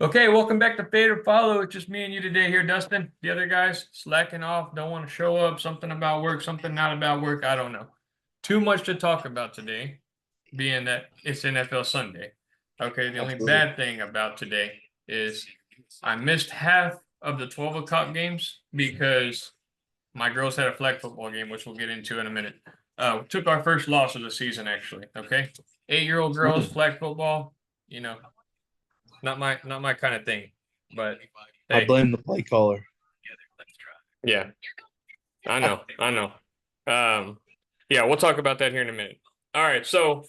Okay, welcome back to Fade or Follow. It's just me and you today here, Dustin. The other guys slacking off, don't want to show up, something about work, something not about work. I don't know. Too much to talk about today, being that it's NFL Sunday. Okay, the only Absolutely. bad thing about today is I missed half of the 12 o'clock games because my girls had a flag football game, which we'll get into in a minute. Took our first loss of the season, actually. Okay, 8-year-old girls, flag football, you know, not my kind of thing. But I hey, blame the play caller. yeah, I know. Yeah, we'll talk about that here in a minute. All right, so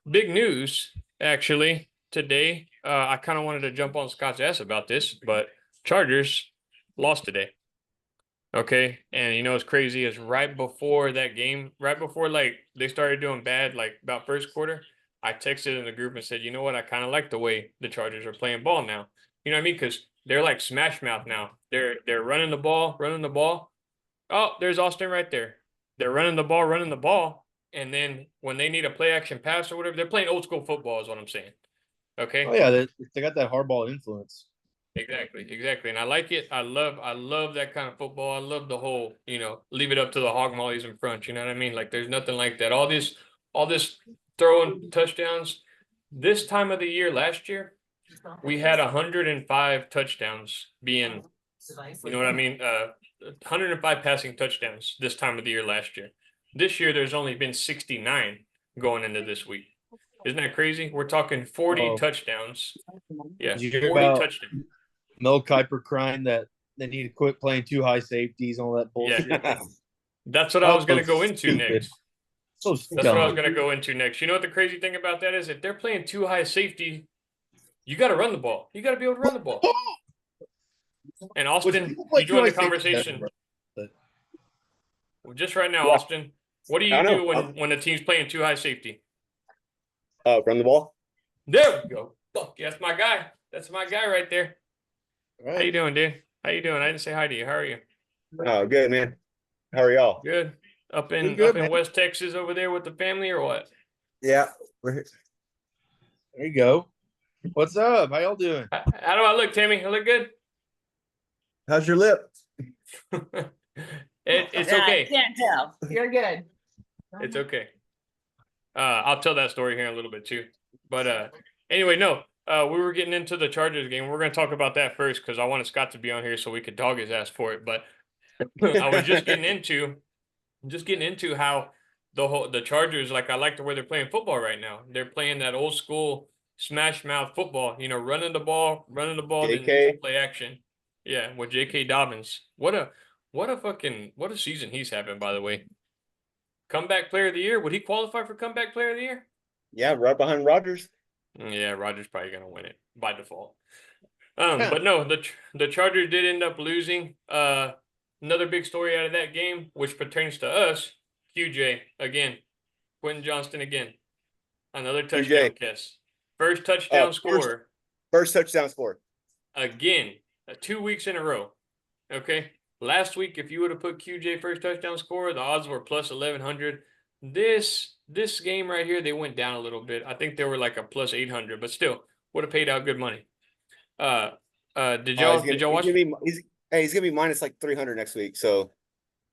big news actually today. I kind of wanted to jump on Scott's ass about this, but Chargers lost today. Okay, and you know what's crazy is right before that game, right before like they started doing bad, like about first quarter, I texted in the group and said, you know what, I kind of like the way the Chargers are playing ball now. You know what I mean? Because they're like smash mouth now. They're running the ball, running the ball. Oh, there's Austin right there. They're running the ball, and then when they need a play action pass or whatever, they're playing old school football, is what I'm saying. Oh Okay. yeah, they got that hardball influence. Exactly. And I like it. I love that kind of football. I love the whole, leave it up to the hog mollies in front. You know what I mean? Like there's nothing like that. All this throwing touchdowns. This time of the year last year, we had 105 touchdowns being, you know what I mean? 105 passing touchdowns this time of the year last year. This year, there's only been 69 going into this week. Isn't that crazy? We're talking 40 Oh, touchdowns. Yeah, did you hear 40 about touchdowns. Mel Kiper crying that they need to quit playing too high safeties and all that Yeah, bullshit? that's what I Oh, was going to go into stupid. next. So That's what I was dumb. going to go into next. You know what the crazy thing about that is? If they're playing too high safety, you got to run the ball. You got to be able to run the ball. And Which Austin, people you play too joined high the safety. conversation But just right now, Yeah, Austin. What do I you don't do know. when the team's playing too high safety? Run the ball. There we go. Fuck, yeah, that's my guy. That's my guy right there. all How you right. doing, dude? How you doing? I didn't say hi to you. How are you? Oh, good, man. How are y'all? Good. Up Doing in good, up in man. West Texas over there with the family or what? Yeah. We're here. There you go. What's up? How y'all doing? How do I look, Tammy? I look good? How's your lip? It's I okay. can't tell. You're good. It's okay. I'll tell that story here in a little bit too. But anyway, no. We were getting into the Chargers game. We're going to talk about that first because I wanted Scott to be on here so we could dog his ass for it. But I was just getting into how the Chargers, like I like the way they're playing football right now. They're playing that old school smash mouth football. You know, running the ball, then using JK. play action. Yeah, with J.K. Dobbins. What a season he's having, by the way. Comeback player of the year. Would he qualify for comeback player of the year? Yeah, right behind Rodgers. Yeah, Rodgers probably gonna win it by default. But no, the Chargers did end up losing. Another big story out of that game, which pertains to us, QJ again, Quentin Johnston again, another touchdown QJ. kiss, first touchdown scorer First touchdown score. again, 2 weeks in a row. Okay, last week if you would have put QJ first touchdown scorer, the odds were plus 1100. This game right here, they went down a little bit. I think they were like a plus 800, but still would have paid out good money. Did y'all watch? He's gonna be minus like 300 next week. So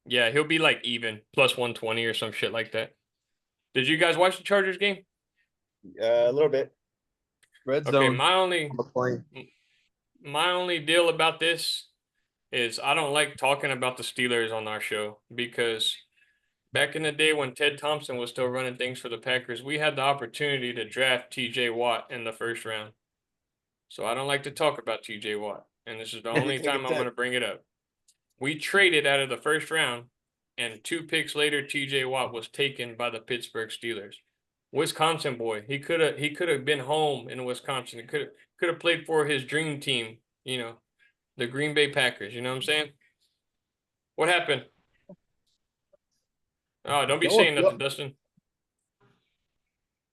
Yeah, he'll be like even plus 120 or some shit like that. Did you guys watch the Chargers game? a little bit. Red Okay, zone. my only deal about this is I don't like talking about the Steelers on our show because back in the day when Ted Thompson was still running things for the Packers, we had the opportunity to draft TJ Watt in the first round. So I don't like to talk about TJ Watt, and this is the only time I'm going to bring it up. We traded out of the first round, and 2 picks later, TJ Watt was taken by the Pittsburgh Steelers. Wisconsin boy, he could have been home in Wisconsin. He could have played for his dream team, the Green Bay Packers. You know what I'm saying? What happened? Oh, don't be saying nothing, Dustin.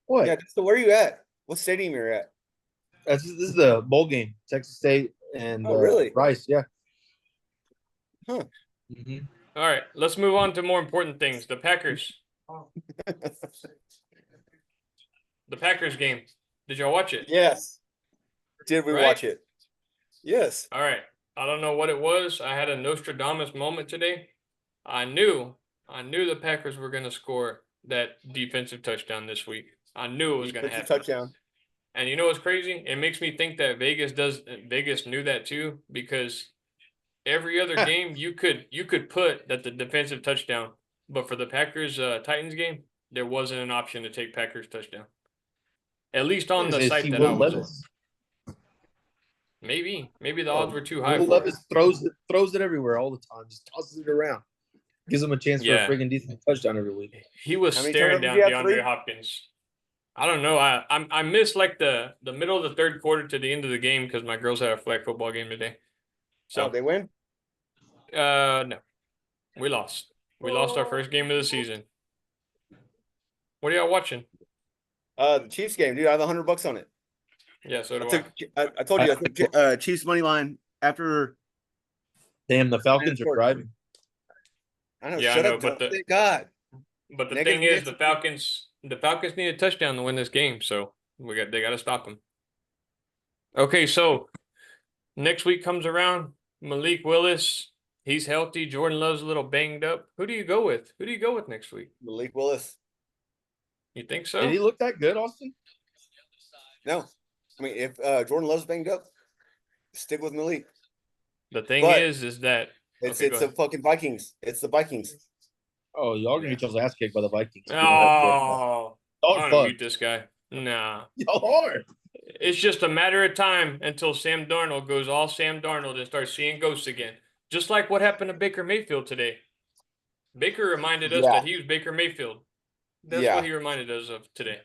What? Yeah. So where are you at? What stadium you're at? This is the bowl game. Texas State and really? Rice. Yeah. Huh. Mm-hmm. All right, let's move on to more important things. The Packers. The Packers game. Did y'all watch it? Yes. Did we Right? watch it? Yes. All right. I don't know what it was. I had a Nostradamus moment today. I knew the Packers were going to score that defensive touchdown this week. I knew it was going to Defensive happen. touchdown. And you know what's crazy? It makes me think that Vegas knew that too, because every other game you could put that the defensive touchdown, but for the Packers Titans game, there wasn't an option to take Packers touchdown. At least on the site that I was on. Maybe the odds were too high Will for it. Levis throws it everywhere all the time. Just tosses it around. Gives him a chance for a freaking decent touchdown every week. He was How many staring down turnovers did he have? DeAndre 3? Hopkins. I don't know. I missed like the middle of the third quarter to the end of the game because my girls had a flag football game today. So they win? no. We lost. We lost our first game of the season. What are y'all watching? The Chiefs game, dude. I have $100 on it. Yeah, so do I told you I took Chiefs money line after. Damn, the Falcons are driving. I know. Yeah, shut I know, up, but thank God. But the Negative thing is, Nancy. the Falcons need a touchdown to win this game, so they got to stop them. Okay, so next week comes around. Malik Willis, he's healthy. Jordan Love's a little banged up. Who do you go with? Who do you go with next week? Malik Willis. You think so? Did he look that good, Austin? No, I mean if Jordan Love's banged up, stick with Malik. The thing But is that it's okay, go the ahead. fucking Vikings. It's the Vikings. Oh, y'all gonna get y'all's ass kicked by the Vikings. Oh, Y'all I are don't mute fucked. this guy. Nah. Y'all are. It's just a matter of time until Sam Darnold goes all Sam Darnold and starts seeing ghosts again. Just like what happened to Baker Mayfield today. Baker reminded us that he was Baker Mayfield. That's what he reminded us of today.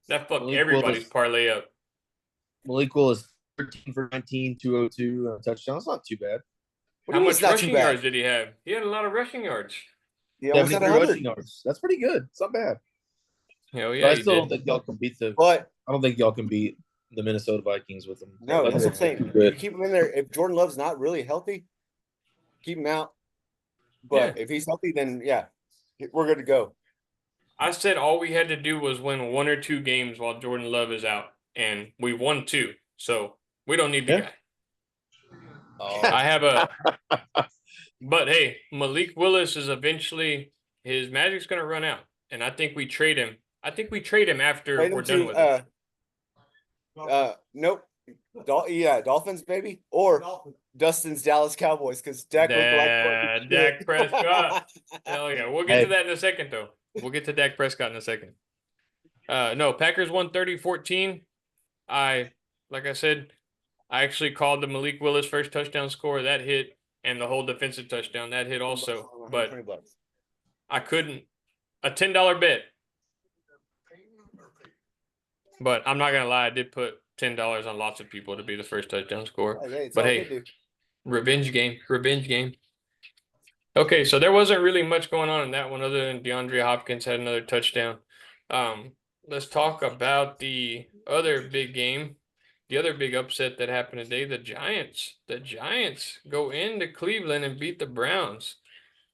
That fucked everybody's parlay up. Malik Willis, 13 for 19, 202, and a touchdown. That's not too bad. How much rushing yards did he have? He had a lot of rushing yards. He almost had 73 100 rushing yards. That's pretty good. It's not bad. Hell yeah, But I still don't think y'all can beat I don't think y'all can beat the Minnesota Vikings with them. No, that's what I'm saying. You keep him in there. If Jordan Love's not really healthy, keep him out. But if he's healthy, then we're good to go. I said all we had to do was win 1 or 2 games while Jordan Love is out, and we won 2. So we don't need the guy. I have but hey, Malik Willis is eventually his magic's gonna run out, and I think we trade him. I think we trade him after we're done with him. Nope. Dolphins, baby, or Dustin's Dallas Cowboys, because Dak Prescott. Hell yeah, we'll get to that in a second, though. We'll get to Dak Prescott in a second. No, Packers won 30-14. Like I said, I actually called the Malik Willis first touchdown score. That hit, and the whole defensive touchdown. That hit also. But I couldn't. A $10 bet. But I'm not going to lie. I did put $10 on lots of people to be the first touchdown score. But hey, revenge game. Okay, so there wasn't really much going on in that one other than DeAndre Hopkins had another touchdown. Let's talk about the other big game, the other big upset that happened today. The Giants go into Cleveland and beat the Browns.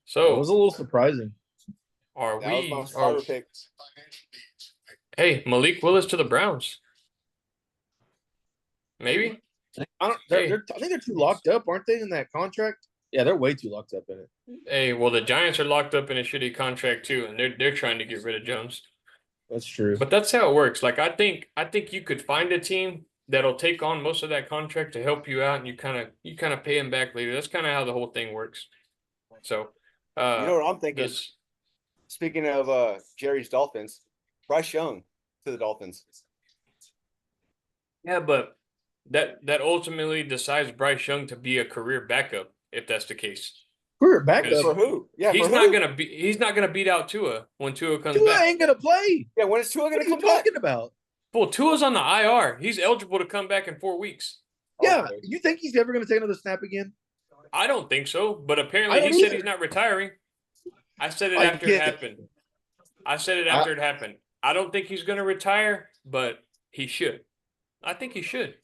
So it was a little surprising. Hey, Malik Willis to the Browns. Maybe. I think they're too locked up, aren't they, in that contract? Yeah, they're way too locked up in it. Hey, well, the Giants are locked up in a shitty contract too, and they're trying to get rid of Jones. That's true. But that's how it works. Like I think you could find a team that'll take on most of that contract to help you out, and you kind of pay them back later. That's kind of how the whole thing works. So, you know what I'm thinking? Speaking of Jerry's Dolphins, Bryce Young to the Dolphins. Yeah, but that ultimately decides Bryce Young to be a career backup if that's the case. Career backup for who? Yeah, he's not gonna beat out Tua when Tua comes back. Tua ain't gonna play. Yeah, when is Tua gonna come back? What are you talking about? Well, Tua's on the IR. He's eligible to come back in 4 weeks. Yeah, you think he's ever gonna take another snap again? I don't think so, but apparently he said he's not retiring. I said it after it happened. I don't think he's gonna retire, but he should. I think he should.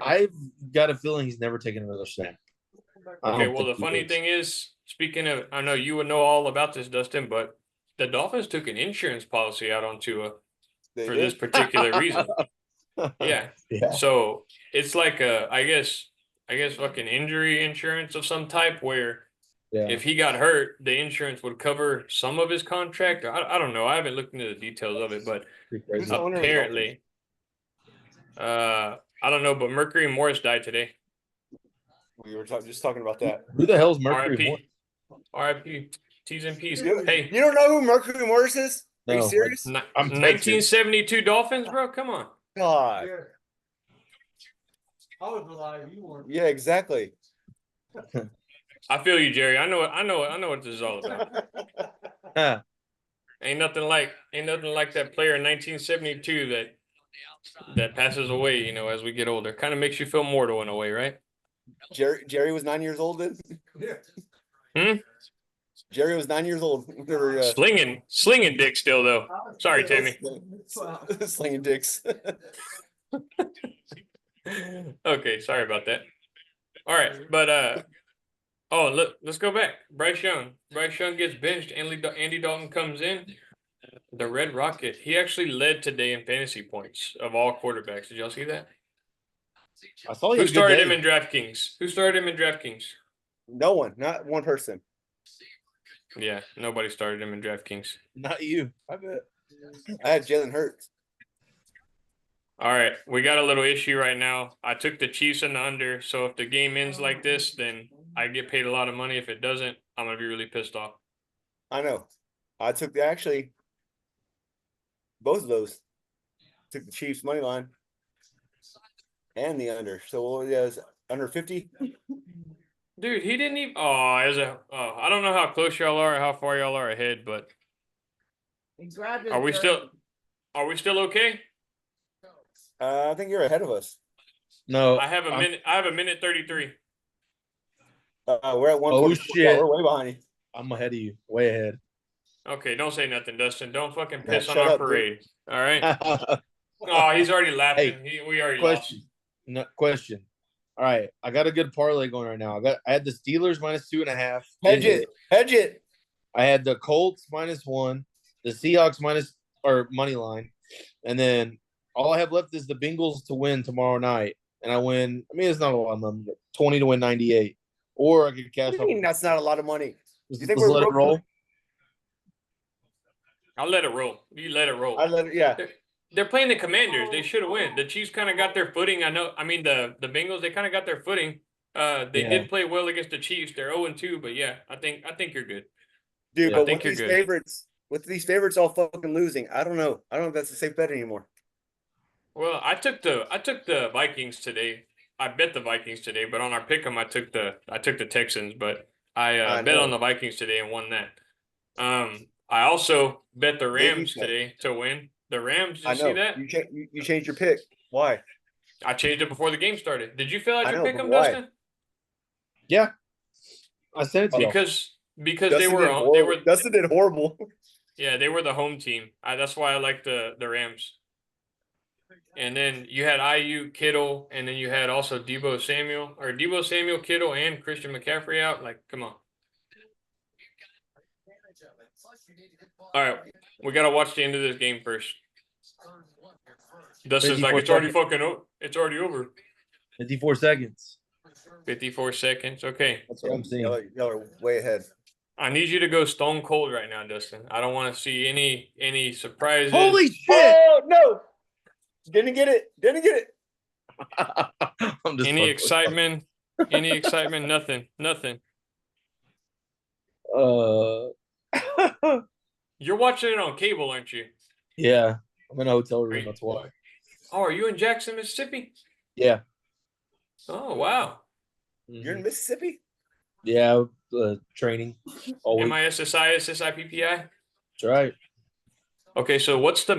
I've got a feeling he's never taken another snap. Okay, well, the funny thing is, speaking of, I know you would know all about this, Dustin, but the Dolphins took an insurance policy out on Tua for this particular reason. Yeah. Yeah. So it's like I guess fucking injury insurance of some type where Yeah. if he got hurt, the insurance would cover some of his contract. I don't know. I haven't looked into the details of it, but Who's the owner of the apparently, I don't know. But Mercury Morris died today. We were just talking about that. Who the hell's Mercury Morris? R.I.P. T's and P's. You Hey, don't know who Mercury Morris is? Are you No, serious? I'm 1972 Dolphins, bro. Come on. God. I was alive. You weren't. Yeah, exactly. I feel you, Jerry. I know what this is all about. Ain't nothing like that player in 1972 that passes away, as we get older. Kind of makes you feel mortal in a way, right? Jerry was 9 years old then? Hmm? Jerry was 9 years old. Slinging dick still though. Sorry, Timmy. Slinging dicks. Okay, sorry about that. All right, but let's go back. Bryce Young gets benched. Andy Dalton comes in. The Red Rocket. He actually led today in fantasy points of all quarterbacks. Did y'all see that? I saw Who started him in DraftKings? No one, not one person. Yeah, nobody started him in DraftKings. Not you. I bet. I had Jalen Hurts. All right, we got a little issue right now. I took the Chiefs in the under, so if the game ends like this, then I get paid a lot of money. If it doesn't, I'm gonna be really pissed off. I know. I took both of those. Took the Chiefs money line and the under. So yeah, it's under 50. Dude, he didn't even. I don't know how close y'all are or how far y'all are ahead, but are we still okay? I think you're ahead of us. No, I have a minute 33. We're at 1. Oh shit! We're way behind you. I'm ahead of you. Way ahead. Okay, don't say nothing, Dustin. Don't fucking piss on shut our up, parade. All right. Oh, he's already laughing. We already question. lost. No, question. All right, I got a good parlay going right now. I had the Steelers -2.5. Hedge it. I had the Colts -1, the Seahawks money line, and then all I have left is the Bengals to win tomorrow night, and I win. I mean, it's not a lot of money, but 20 to win 98, or I could cash. What do you mean that's not a lot of money? You think we're let it roll? I'll let it roll. You let it roll. Yeah. They're playing the Commanders. They should have won. The Chiefs kind of got their footing. The Bengals, they kind of got their footing. They did play well against the Chiefs. They're 0-2, but yeah, I think you're good. Dude, but with these favorites all fucking losing, I don't know. I don't know if that's a safe bet anymore. Well, I took the Vikings today. I bet the Vikings today, but on our pick'em, I took the Texans, but I bet on the Vikings today and won that. I also bet the Rams today to win. The Rams, did you see that? You changed your pick. Why? I changed it before the game started. Did you fill out your pick'em, why? Dustin? Yeah, I sent it to you. Because Dustin did horrible. Yeah, they were the home team. That's why I like the Rams. And then you had IU, Kittle, and then you had also Deebo Samuel, Kittle, and Christian McCaffrey out. Like, come on. All right, we gotta watch the end of this game first. Dustin's like, it's already over. 54 seconds. 54 seconds. Okay. That's what I'm saying. Y'all are way ahead. I need you to go stone cold right now, Dustin. I don't want to see any surprises. Holy shit! Oh no! Didn't get it. I'm just Any excitement? Nothing. You're watching it on cable, aren't you? Yeah, I'm in a hotel room. That's why. Oh, are you in Jackson, Mississippi? Yeah. Oh, wow. You're in Mississippi? Yeah, training. MISSI, SSIPPI? That's right. Okay, so what are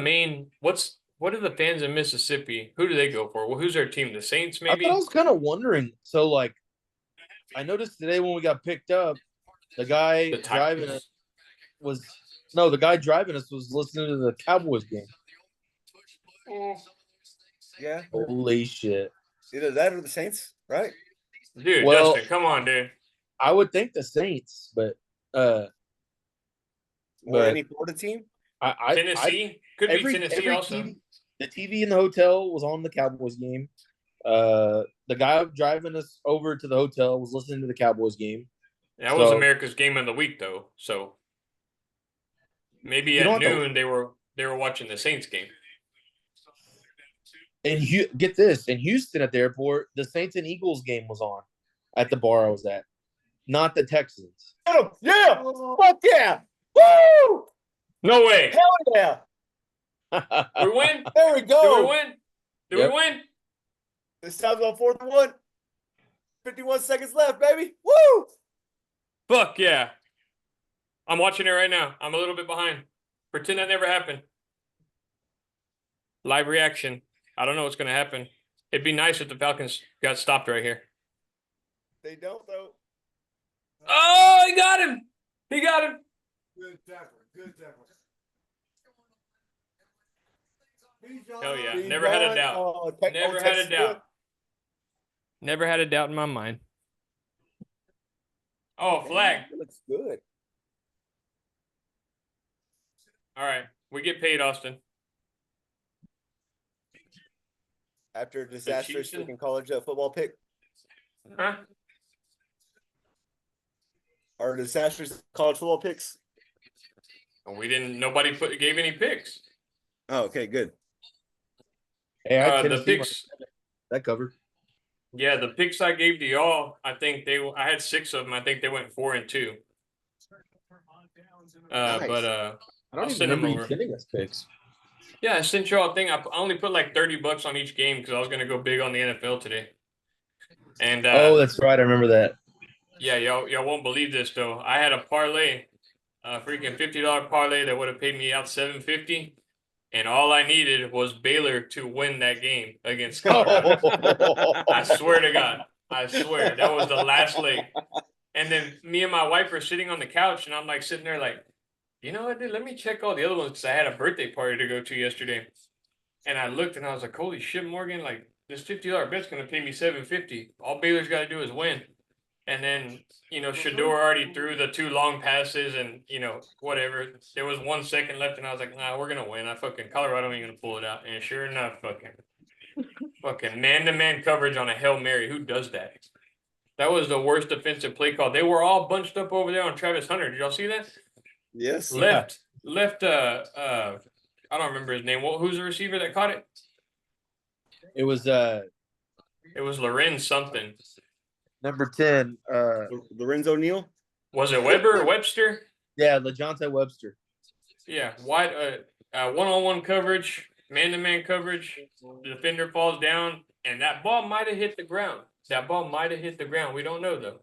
the fans in Mississippi? Who do they go for? Well, who's their team? The Saints, maybe? I was kind of wondering. So, like, I noticed today when we got picked up, the guy driving us was listening to the Cowboys game. Yeah. Holy shit. Either that or the Saints, right? Dude, Dustin, come on, dude. I would think the Saints, but or any Florida team? Tennessee? Could be Tennessee also. The TV in the hotel was on the Cowboys game. The guy driving us over to the hotel was listening to the Cowboys game. That was America's game of the week, though. So maybe at noon they were watching the Saints game. And get this, in Houston at the airport, the Saints and Eagles game was on at the bar I was at, not the Texans. Oh, yeah, fuck yeah, woo! No way, hell yeah! We win. There we go. Did we win? Did we win? This time's on 4th and 1. 51 seconds left, baby. Woo! Fuck yeah! I'm watching it right now. I'm a little bit behind. Pretend that never happened. Live reaction. I don't know what's going to happen. It'd be nice if the Falcons got stopped right here. They don't, though. Oh, he got him. He got him. Good tackle. Good tackle. Hell yeah. Never had a doubt. Never had a doubt. Never had a doubt in my mind. Oh, flag. It looks good. All right. We get paid, Austin. After a disastrous freaking college football pick. Huh? Our disastrous college football picks. We didn't. Nobody gave any picks. Oh, okay, good. Hey, the picks that covered. Yeah, the picks I gave to y'all. I think I had 6 of them. I think they went 4 and 2. Nice. But I don't even remember you sending us picks. Yeah, I sent y'all a thing. I only put like $30 on each game because I was gonna go big on the NFL today. And oh, that's right. I remember that. Yeah, y'all won't believe this though. I had a parlay, a freaking $50 parlay that would have paid me out $750, and all I needed was Baylor to win that game against Colorado. I swear to God, I swear that was the last leg. And then me and my wife were sitting on the couch, and I'm like sitting there like, you know what, dude? Let me check all the other ones because I had a birthday party to go to yesterday. And I looked and I was like, holy shit, Morgan, like this $50 bet's going to pay me $750. All Baylor's got to do is win. And then, Shador already threw the 2 long passes and, whatever. There was 1 second left and I was like, nah, we're going to win. Colorado ain't going to pull it out. And sure enough, fucking man-to-man coverage on a Hail Mary. Who does that? That was the worst defensive play call. They were all bunched up over there on Travis Hunter. Did y'all see that? Yes. Left. I don't remember his name. Who's the receiver that caught it? It was Lorenz something. Number 10. Lorenzo Neal? Was it Weber or Webster? Yeah, LaJonte Webster. Yeah, wide one-on-one coverage, man-to-man coverage. The defender falls down, and that ball might have hit the ground. We don't know though.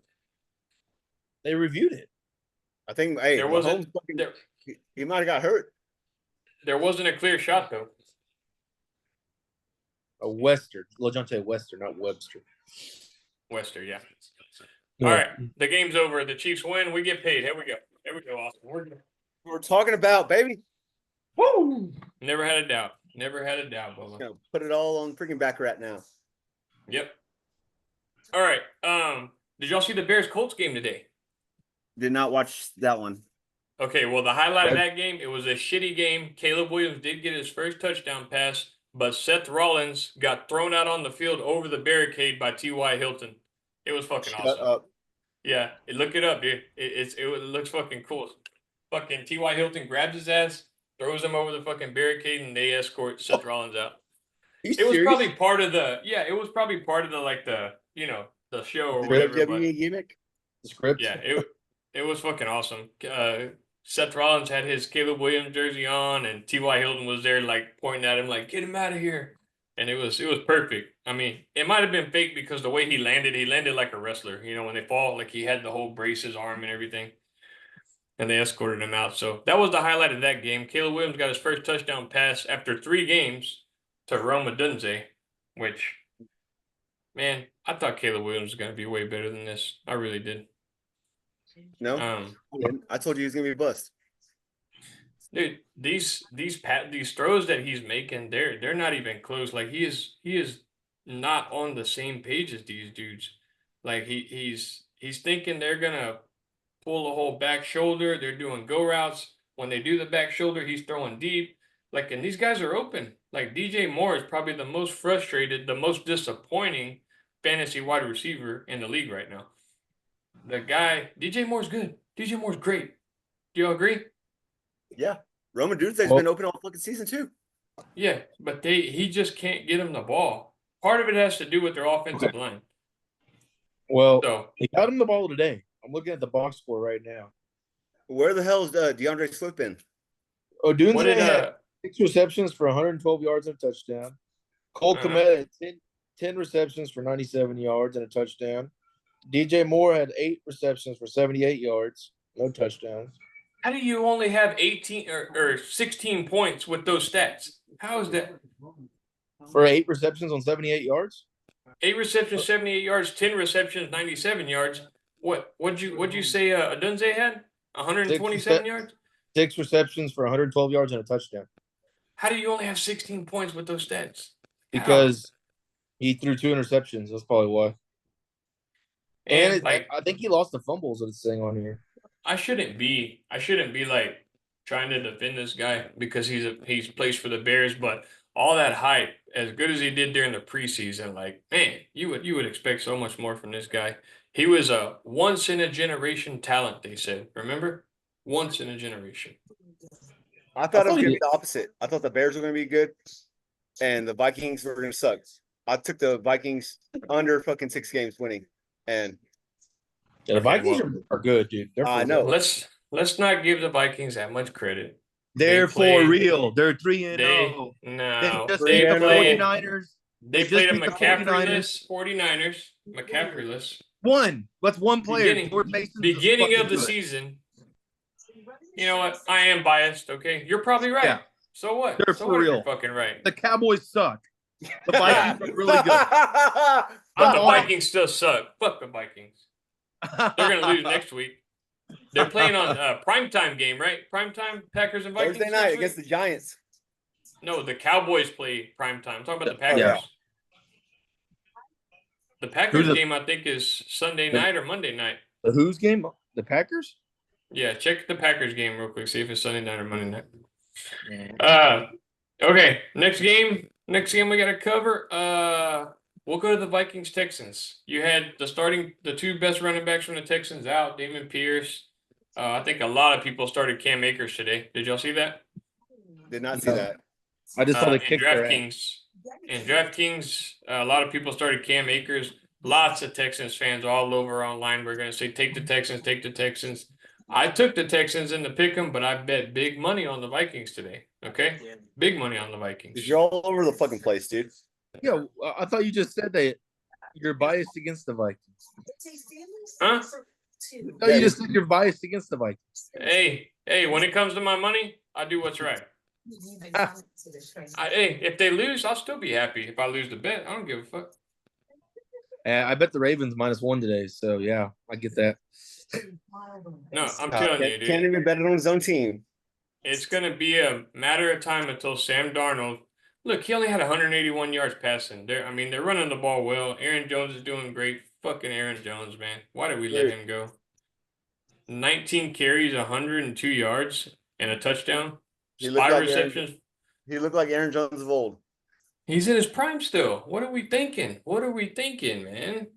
They reviewed it. I think he might have got hurt. There wasn't a clear shot though. LaJonte Webster, not Webster. Webster, yeah. All right, the game's over. The Chiefs win. We get paid. Here we go, Austin. We're talking about, baby. Woo! Never had a doubt, Bubba. Put it all on freaking back rat now. Yep. All right. Did y'all see the Bears-Colts game today? Did not watch that one. Okay, well, the highlight of that game, it was a shitty game. Caleb Williams did get his first touchdown pass, but Seth Rollins got thrown out on the field over the barricade by T.Y. Hilton. It was fucking awesome. Shut up. Yeah, look it up, dude. It looks fucking cool. Fucking T.Y. Hilton grabs his ass, throws him over the fucking barricade, and they escort Seth Rollins out. It was probably part of the the show or whatever. Gimmick? The script? Yeah, it was fucking awesome. Seth Rollins had his Caleb Williams jersey on, and T.Y. Hilton was there, like, pointing at him, like, get him out of here. And it was perfect. I mean, it might have been fake because the way he landed like a wrestler. When they fall, like, he had the whole brace, his arm and everything. And they escorted him out. So that was the highlight of that game. Caleb Williams got his first touchdown pass after 3 games to Rome Odunze, which, man, I thought Caleb Williams was going to be way better than this. I really did. No, I told you he was gonna be a bust. Dude, these throws that he's making, they're not even close. Like he is not on the same page as these dudes. Like he's thinking they're gonna pull the whole back shoulder. They're doing go routes. When they do the back shoulder, he's throwing deep. Like, and these guys are open. Like DJ Moore is probably the most frustrated, the most disappointing fantasy wide receiver in the league right now. The guy, DJ Moore's good. DJ Moore's great. Do you agree? Yeah. Roman Doomsday's been open all fucking season too. Yeah, but he just can't get him the ball. Part of it has to do with their offensive line. Well, So he got him the ball today. I'm looking at the box score right now. Where the hell is DeAndre Swift been? Oh, Doomsday had 6 receptions for 112 yards and a touchdown. Cole Kmet had 10 receptions for 97 yards and a touchdown. DJ Moore had 8 receptions for 78 yards, no touchdowns. How do you only have 18 or 16 points with those stats? How is that? For 8 receptions on 78 yards? 8 receptions, 78 yards, 10 receptions, 97 yards. What'd you say Adunze had? 127 yards? 6 receptions for 112 yards and a touchdown. How do you only have 16 points with those stats? Because he threw 2 interceptions. That's probably why. And I think he lost the fumbles that it's saying on here. I shouldn't be like trying to defend this guy because he's plays for the Bears, but all that hype, as good as he did during the preseason, like, man, you would expect so much more from this guy. He was a once in a generation talent, they said. Remember? Once in a generation. I thought it was gonna be the opposite. I thought the Bears were gonna be good and the Vikings were gonna suck. I took the Vikings under fucking 6 games winning. And the Vikings are good, dude. I know. Let's not give the Vikings that much credit. They're for real. They're 3-0. No, they beat the 49ers. They played a McCaffrey-less 49ers. McCaffrey-less. That's one player. Beginning of the season. You know what? I am biased, okay? You're probably right. Yeah. So what? They're so for what real. You're fucking right. The Cowboys suck. The Vikings are really good. But the Vikings still suck. Fuck the Vikings. They're going to lose next week. They're playing on primetime game, right? Primetime, Packers and Vikings. Thursday night against the Giants. No, the Cowboys play primetime. I'm talking about the Packers. Yeah. The Packers game, I think, is Sunday night or Monday night. The whose game? The Packers? Yeah, check the Packers game real quick. See if it's Sunday night or Monday night. Okay, next game we got to cover. We'll go to the Vikings-Texans. You had the 2 best running backs from the Texans out, Damon Pierce. I think a lot of people started Cam Akers today. Did y'all see that? Did not see that. I just saw the kick. In DraftKings, a lot of people started Cam Akers. Lots of Texans fans all over online. We're going to say, take the Texans, take the Texans. I took the Texans in the pick 'em, but I bet big money on the Vikings today. Okay? Yeah. Big money on the Vikings. You're all over the fucking place, dude. Yeah, I thought you just said that you're biased against the Vikings. Huh? No, you just said you're biased against the Vikings. Hey, when it comes to my money, I do what's right. If they lose, I'll still be happy. If I lose the bet, I don't give a fuck. I bet the Ravens -1 today, so yeah, I get that. No, I'm telling you, dude. Can't even bet it on his own team. It's going to be a matter of time until Sam Darnold. Look, he only had 181 yards passing. They're running the ball well. Aaron Jones is doing great. Fucking Aaron Jones, man. Why did we let him go? 19 carries, 102 yards, and a touchdown. 5 receptions. He looked like Aaron Jones of old. He's in his prime still. What are we thinking? Man?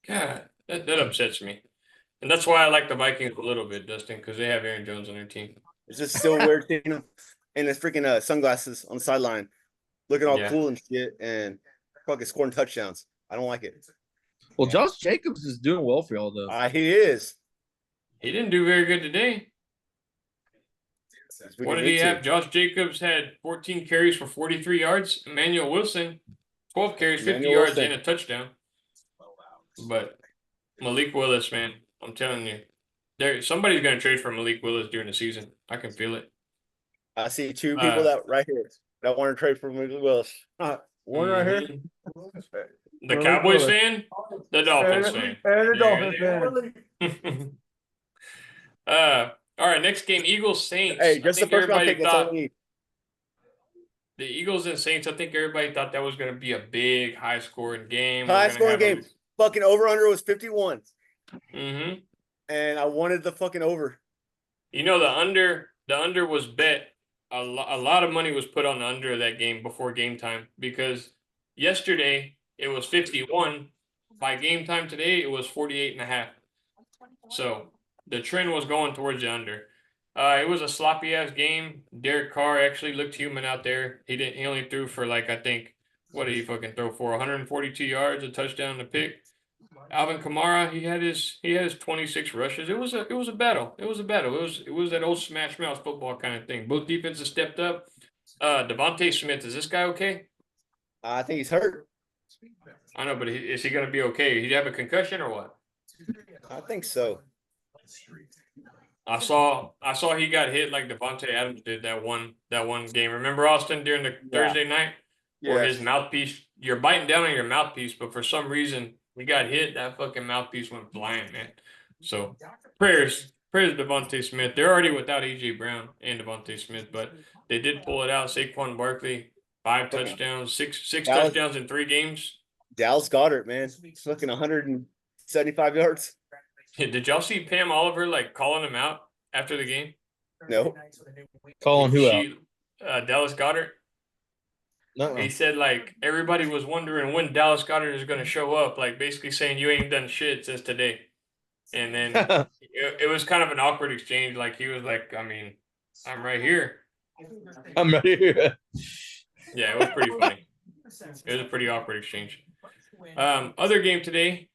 God, that upsets me. And that's why I like the Vikings a little bit, Dustin, because they have Aaron Jones on their team. It's just still weird seeing him in his freaking sunglasses on the sideline, looking all cool and shit, and fucking scoring touchdowns. I don't like it. Well, Josh Jacobs is doing well for y'all, though. He is. He didn't do very good today. What did he have? Josh Jacobs had 14 carries for 43 yards. Emmanuel Wilson, 12 carries, 50 yards, and a touchdown. But Malik Willis, man, I'm telling you, somebody's going to trade for Malik Willis during the season. I can feel it. I see 2 people that right here that want to trade for Malik Willis. One right here. The Cowboys fan, the Dolphins fan. And the Dolphins fan. All right, next game, Eagles-Saints. Hey, just the first round pick. The Eagles and Saints, I think everybody thought that was going to be a big, high-scoring game. High-scoring game. Fucking over-under was 51. Mm-hmm. And I wanted the fucking over. You know, the under was bet a lot of money was put on the under of that game before game time because yesterday it was 51. By game time today, it was 48.5. So the trend was going towards the under. It was a sloppy ass game. Derek Carr actually looked human out there. He only threw for like I think what did he fucking throw for 142 yards, a touchdown, and a pick. Alvin Kamara, he had his 26 rushes. It was a battle. It was a battle. It was that old smash mouth football kind of thing. Both defenses stepped up. Devontae Smith, is this guy okay? I think he's hurt. I know, but is he going to be okay? Did he have a concussion or what? I think so. I saw he got hit like Devontae Adams did that one game. Remember Austin during the Thursday night where his mouthpiece, you're biting down on your mouthpiece, but for some reason he got hit. That fucking mouthpiece went flying, man. So prayers Devontae Smith. They're already without AJ Brown and Devontae Smith, but they did pull it out. Saquon Barkley, 5 touchdowns, six touchdowns in 3 games. Dallas Goedert, man, fucking 175 yards. Did y'all see Pam Oliver like calling him out after the game? No. Calling who out? Dallas Goedert. No. He said like everybody was wondering when Dallas Goedert is going to show up, like basically saying you ain't done shit since today. And then it was kind of an awkward exchange. Like he was like, I mean, I'm right here. I'm right here. Yeah, it was pretty funny. It was a pretty awkward exchange. Other game today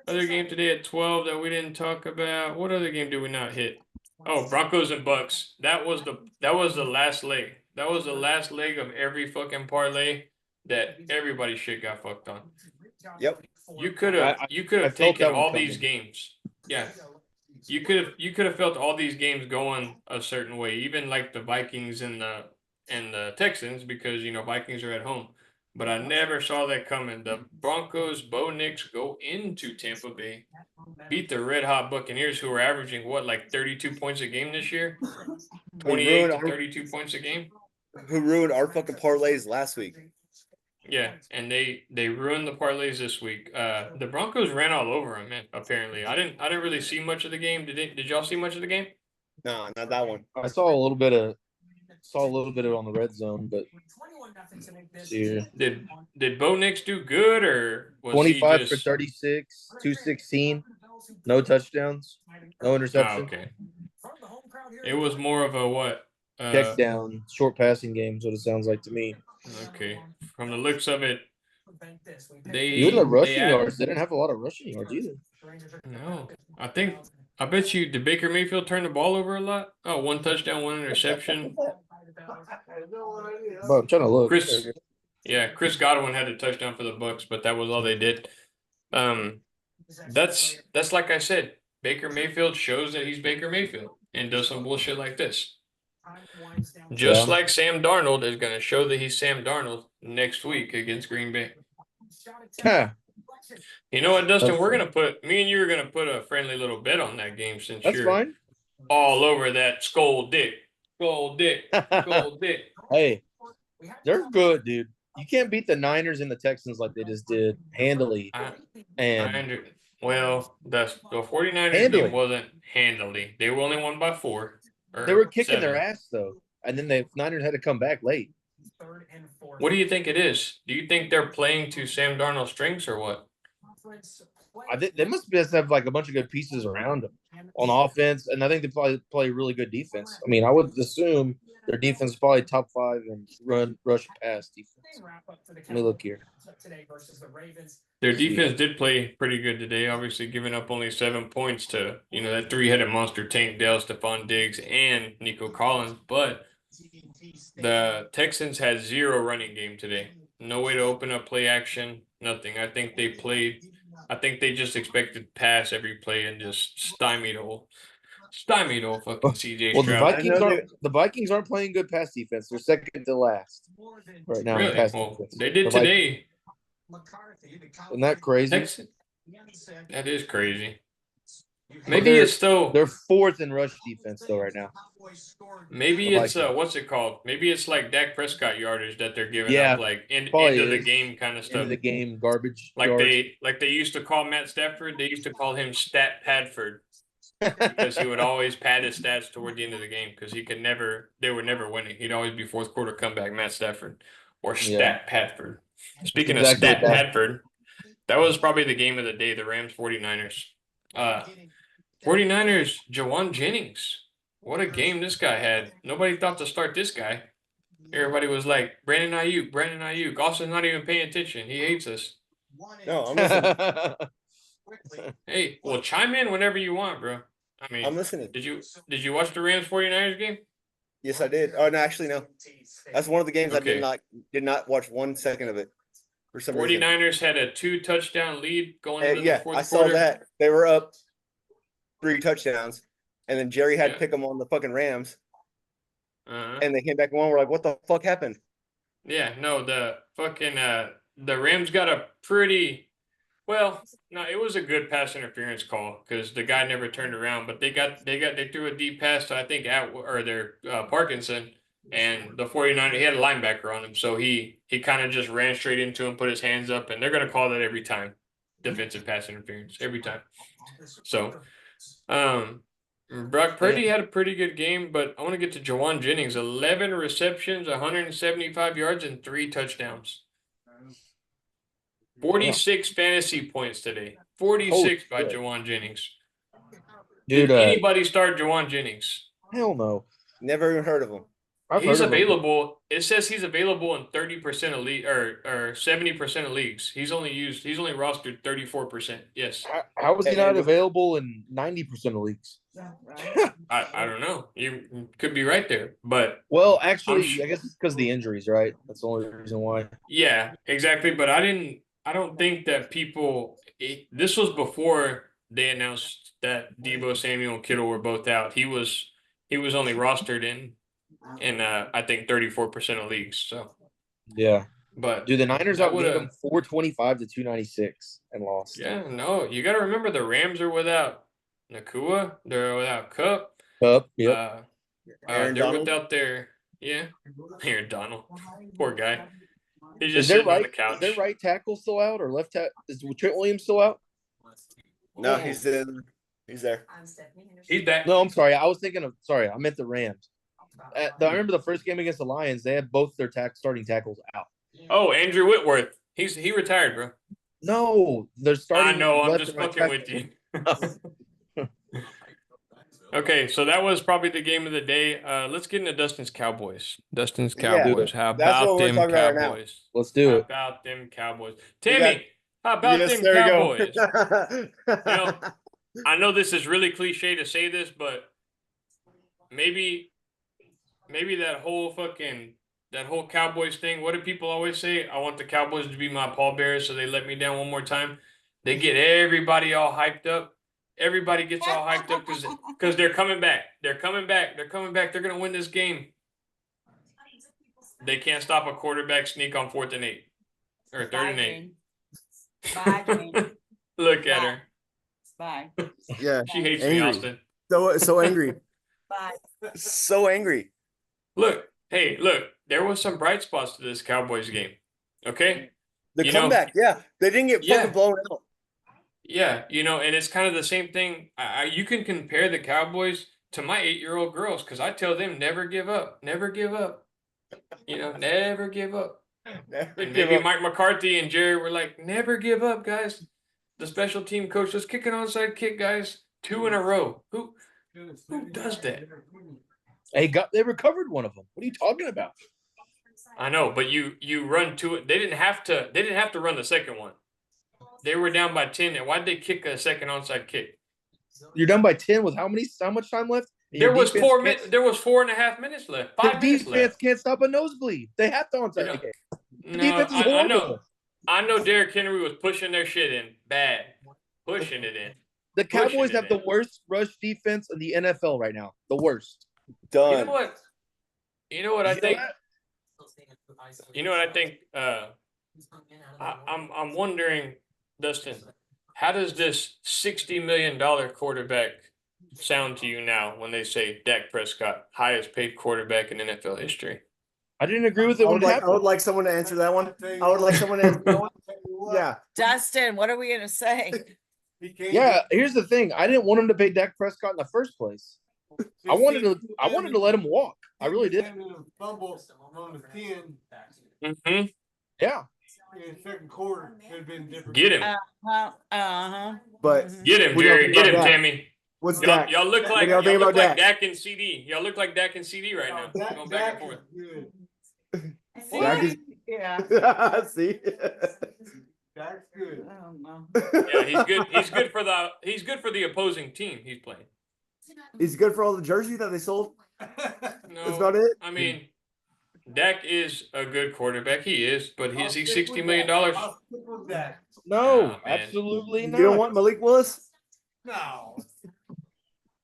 at 12 that we didn't talk about. What other game did we not hit? Oh, Broncos and Bucks. That was the last leg. That was the last leg of every fucking parlay that everybody shit got fucked on. Yep. You could have taken all these games. Yeah. You could have felt all these games going a certain way, even like the Vikings and the Texans, because Vikings are at home. But I never saw that coming. The Broncos, Bo Nix, go into Tampa Bay, beat the Red Hot Buccaneers, who are averaging, like 32 points a game this year? 28 to 32 points a game? Who ruined our fucking parlays last week. Yeah, and they ruined the parlays this week. The Broncos ran all over them, man, apparently. I didn't really see much of the game. Did y'all see much of the game? No, not that one. I saw a little bit of it on the red zone, but did Bo Nix do good, or was 25 he for 36, 216, no touchdowns, no interception. Okay. It was more of a what? Check down, short passing game, is what it sounds like to me. Okay. From the looks of it, even the rushing yards, they didn't have a lot of rushing yards either. No. I bet you, did Baker Mayfield turn the ball over a lot? Oh, 1 touchdown, 1 interception. But I'm trying to look. Chris Godwin had a touchdown for the Bucks, but that was all they did. That's like I said, Baker Mayfield shows that he's Baker Mayfield and does some bullshit like this. Just like Sam Darnold is going to show that he's Sam Darnold next week against Green Bay. You know what, Dustin? Me and you are going to put a friendly little bet on that game since you're fine. All over that Skull Dick. Hey, they're good, dude. You can't beat the Niners and the Texans like they just did handily. Well, the 49ers game wasn't handily. They were only won by 4. They were kicking their ass, though. And then the Niners had to come back late. What do you think it is? Do you think they're playing to Sam Darnold's strengths or what? They must just have like a bunch of good pieces around them on offense. And I think they probably play really good defense. I mean, I would assume their defense is probably top 5 in rush pass defense. Let me look here. Their defense did play pretty good today, obviously giving up only 7 points to, that 3-headed monster Tank Dell, Stephon Diggs, and Nico Collins. But the Texans had 0 running game today. No way to open up play action, nothing. I think they just expected pass every play and just stymied old fucking CJ Stroud. The Vikings aren't playing good pass defense. They're second to last right now. Really? They did today. Isn't that crazy? That is crazy. Maybe it's still they're 4th in rush defense though right now. Maybe it's what's it called? Maybe it's like Dak Prescott yardage that they're giving up, like into the game kind of stuff. Into the game garbage. Like they used to call Matt Stafford. They used to call him Stat Padford. because he would always pad his stats toward the end of the game because they were never winning. He'd always be fourth quarter comeback, Matt Stafford or Stat Padford. Speaking of exactly Stat what Padford, that was probably the game of the day, the Rams 49ers. 49ers, Jawan Jennings. What a game this guy had. Nobody thought to start this guy. Everybody was like, Brandon Ayuk. Austin's not even paying attention. He hates us. No, I'm listening. Hey, well, chime in whenever you want, bro. I mean, I'm listening. did you watch the Rams 49ers game? Yes, I did. Oh no, actually no. That's one of the games Okay. I did not watch 1 second of it. For some reason. 49ers had a 2-touchdown lead going into the fourth I saw quarter. that. They were up 3 touchdowns, and then Jerry had to pick them on the fucking Rams, and they came back and won. We're like, what the fuck happened? Yeah, no, the fucking the Rams got a pretty no, it was a good pass interference call because the guy never turned around, but they threw a deep pass to I think Parkinson, and the 49ers, he had a linebacker on him, so he kind of just ran straight into him, put his hands up, and they're gonna call that every time, defensive pass interference every time. So, Brock Purdy had a pretty good game, but I want to get to Jawan Jennings. 11 receptions, 175 yards, and 3 touchdowns. 46 fantasy points today. 46 by Jawan Jennings. Dude, Did anybody start Jawan Jennings? Hell no. Never even heard of him. He's available. It says he's available in 30% of league or 70% of leagues. He's only rostered 34%. Yes. How was he not available in 90% of leagues? I don't know. You could be right there, but actually, I guess it's because of the injuries, right? That's the only reason why. Yeah, exactly. But I don't think that this was before they announced that Deebo Samuel and Kittle were both out. He was only rostered in I think 34% of leagues. So yeah, but dude, the Niners outgained them 425 to 296 and lost. Yeah, no, you got to remember the Rams are without Nakua. They're without Cup. Yep. They're without their Aaron Donald. Poor guy. He's just sitting on the couch. Is their right tackle still out or left tackle? Is Trent Williams still out? No, he's there. He's back. No, I'm sorry. I meant the Rams. I remember the first game against the Lions. They had both their starting tackles out. Oh, Andrew Whitworth. He retired, bro. No, they're starting. I know. I'm just fucking with you. Okay, so that was probably the game of the day. Let's get into Dustin's Cowboys. How about them Cowboys? Let's do it. How about them Cowboys? Timmy, how about them Cowboys? I know this is really cliche to say this, but maybe that whole Cowboys thing. What do people always say? I want the Cowboys to be my pallbearers, so they let me down one more time. They get everybody all hyped up. Everybody gets all hyped up because they're coming back. They're coming back. They're going to win this game. They can't stop a quarterback sneak on 4th and 8 or 3rd and 8. Bye. Look at her. Bye. Yeah, she hates me, Austin. So angry. Bye. So angry. Look, there was some bright spots to this Cowboys game. Okay, the comeback. They didn't get fucking blown out. Yeah, and it's kind of the same thing. You can compare the Cowboys to my 8-year-old girls because I tell them never give up, never give up. Never give up. And maybe Mike McCarthy and Jerry were like, never give up, guys. The special team coach, let's kick an onside kick, guys. 2 in a row. Who does that? They recovered one of them. What are you talking about? I know, but you run to it. They didn't have to run the second one. They were down by 10. And why'd they kick a second onside kick? You're down by 10 with how much time left? There was 4 minutes. There was 4.5 minutes left. 5 minutes left. Defense can't stop a nosebleed. They have to onside kick. Defense is horrible. I know Derrick Henry was pushing their shit in bad. Pushing it in. The Cowboys have the worst rush defense in the NFL right now. The worst. Done. You know what I think? I'm wondering, Dustin, how does this $60 million quarterback sound to you now when they say Dak Prescott, highest paid quarterback in NFL history? I didn't agree with it. I would like someone to answer that one. I would like someone to answer that one. Yeah. Dustin, what are we going to say? Yeah, here's the thing. I didn't want him to pay Dak Prescott in the first place. I wanted to let him walk. I really did. Fumble on the 10 Mm-hmm. Yeah. in the second quarter could have been different. Get him. But Get him, What do y'all Jerry. think Get about him, Dak? Tammy. What's Y'all, Dak? y'all look What like do y'all think y'all look about like Dak? Dak and CD. Y'all look like Dak and CD right now. Going back and forth. Good. Dak is- Yeah. See? Dak's good. I don't know. Yeah, he's good. He's good for the opposing team he's playing. He's good for all the jerseys that they sold. That's No, about it. I mean, Dak is a good quarterback. He is, but I'll is he stick $60 with million? Dak. I'll stick with Dak. No, man. absolutely You not. don't want Malik Willis? No.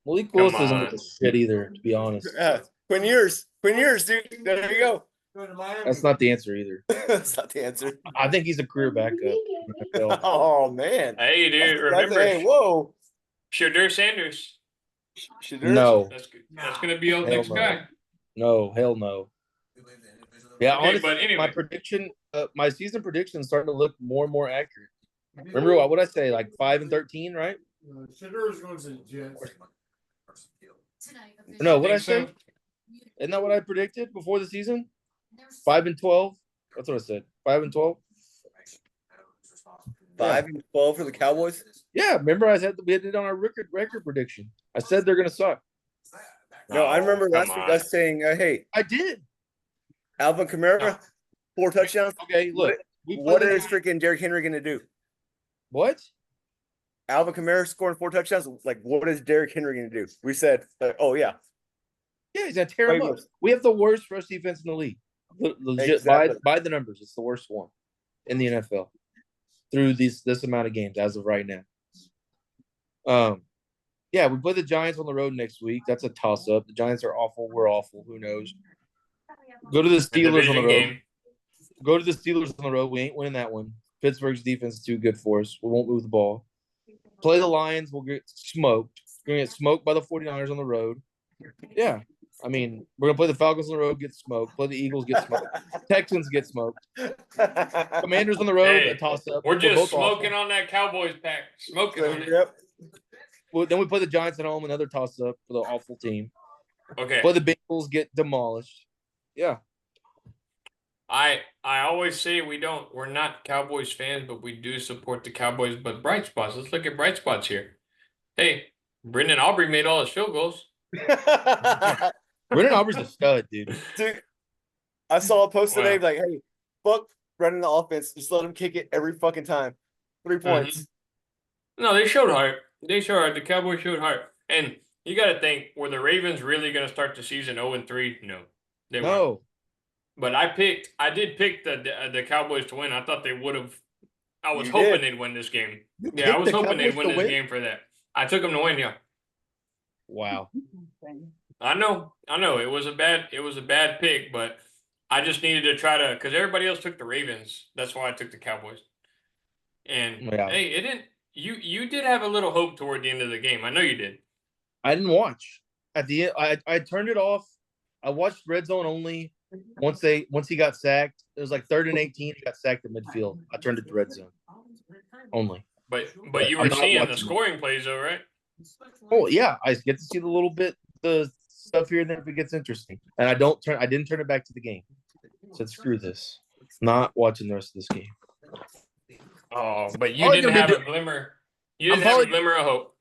Malik Come Willis doesn't on. get the shit either, to be honest. Quinn Ewers, dude. There you go. Go to Miami. That's not the answer either. That's not the answer. I think he's a career backup. in the NFL. Oh man. Hey, dude, That's- remember hey, whoa. Shadur Sanders. No, That's gonna be our Hell next no. guy. no, hell no. Yeah, Okay, honestly, but anyway. my prediction, my season prediction is starting to look more and more accurate. Remember what would I say? Like 5-13, right? Shadur's going to the Jets. No, what I Think so? say? Isn't that what I predicted before the season? 5-12. That's what I said. 5-12. 5-12 for the Cowboys. Yeah, remember I said we had it on our record prediction. I said they're gonna suck. No, I remember come last week on. us saying, "Hey, I did. Alvin Kamara, 4 touchdowns. Okay, look. We What played is freaking Derrick Henry gonna do? what? Alvin Kamara scoring 4 touchdowns. Like, what is Derrick Henry gonna do? We said, like, oh yeah, Yeah, he's gonna tear him up. Ravens. We have the worst rush defense in the league. Legit Exactly. by the numbers, it's the worst one in the NFL through this amount of games as of right now. Yeah, we play the Giants on the road next week. That's a toss up. The Giants are awful. We're awful. Who knows? Go to the A Steelers on the division road. game. Go to the Steelers on the road. We ain't winning that one. Pittsburgh's defense is too good for us. We won't move the ball. Play the Lions. We'll get smoked. We're going to get smoked by the 49ers on the road. Yeah. I mean, we're going to play the Falcons on the road, get smoked. Play the Eagles, get smoked. Texans get smoked. Commanders on the road, Hey, a toss-up. We're just both smoking awful. on that Cowboys pack. Smoking on it. Yep. Well, then we play the Giants at home, another toss-up for the awful team. Okay. Play the Bengals, get demolished. Yeah. I always say we're not Cowboys fans, but we do support the Cowboys. But bright spots. Let's look at bright spots here. Hey, Brendan Aubrey made all his field goals. Brendan Aubrey's a stud, dude. Dude, I saw a post today Wow. like, "Hey, fuck running the offense. Just let him kick it every fucking time. 3 points." No, they showed heart. They showed heart. The Cowboys showed heart. And you got to think, were the Ravens really going to start the season 0-3? No, they weren't. No. But I did pick the Cowboys to win. I thought they would have. I was You hoping did. they'd win this game. You Yeah, I picked was the hoping they'd Cowboys win to this win? game for that. I took them to win. Yeah, Wow. I know. It was a bad pick, but I just needed to try to because everybody else took the Ravens. That's why I took the Cowboys. And Yeah. hey, it didn't. You did have a little hope toward the end of the game. I know you did. I didn't watch. At the end, I turned it off. I watched Red Zone only. Once he got sacked, it was like 3rd and 18. He got sacked at midfield. I turned it to Red Zone only. But you I'm were not seeing the watching it. scoring plays though, right? Oh yeah, I get to see the stuff here and there if it gets interesting. And I didn't turn it back to the game. Said screw this. Not watching the rest of this game. Oh, but you Probably didn't gonna have be a glimmer. You I'm didn't have a probably- glimmer of hope.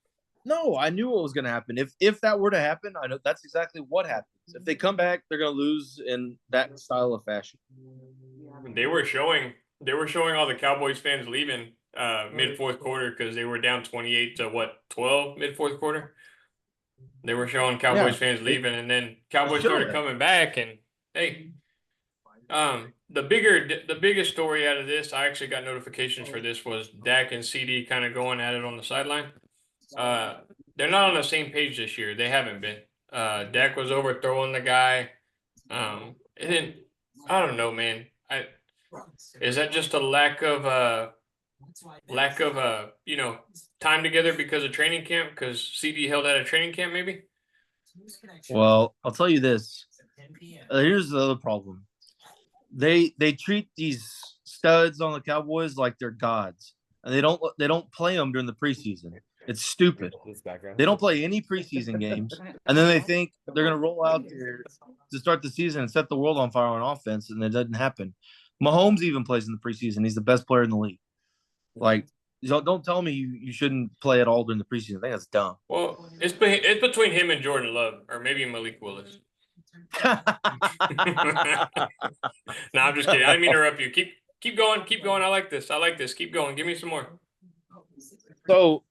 No, I knew what was gonna happen. If that were to happen, I know that's exactly what happens. If they come back, they're gonna lose in that style of fashion. They were showing all the Cowboys fans leaving mid fourth quarter because they were down 28 to 12 mid fourth quarter. They were showing Cowboys Yeah. fans leaving, and then Cowboys Sure. started coming back. And hey, the biggest story out of this, I actually got notifications for this, was Dak and CD kind of going at it on the sideline. They're not on the same page this year. They haven't been. Dak was overthrowing the guy. And then I don't know, man. Is that just a lack of time together because of training camp? Because CD held at a training camp, maybe. Well, I'll tell you this. Here's the other problem. They treat these studs on the Cowboys like they're gods. and they don't play them during the preseason. It's stupid. They don't play any preseason games, and then they think they're going to roll out there to start the season and set the world on fire on offense, and it doesn't happen. Mahomes even plays in the preseason. He's the best player in the league. Like, don't tell me you shouldn't play at all during the preseason. I think that's dumb. Well, it's between him and Jordan Love, or maybe Malik Willis. No, I'm just kidding. I didn't mean to interrupt you. Keep going. I like this. Keep going. Give me some more. So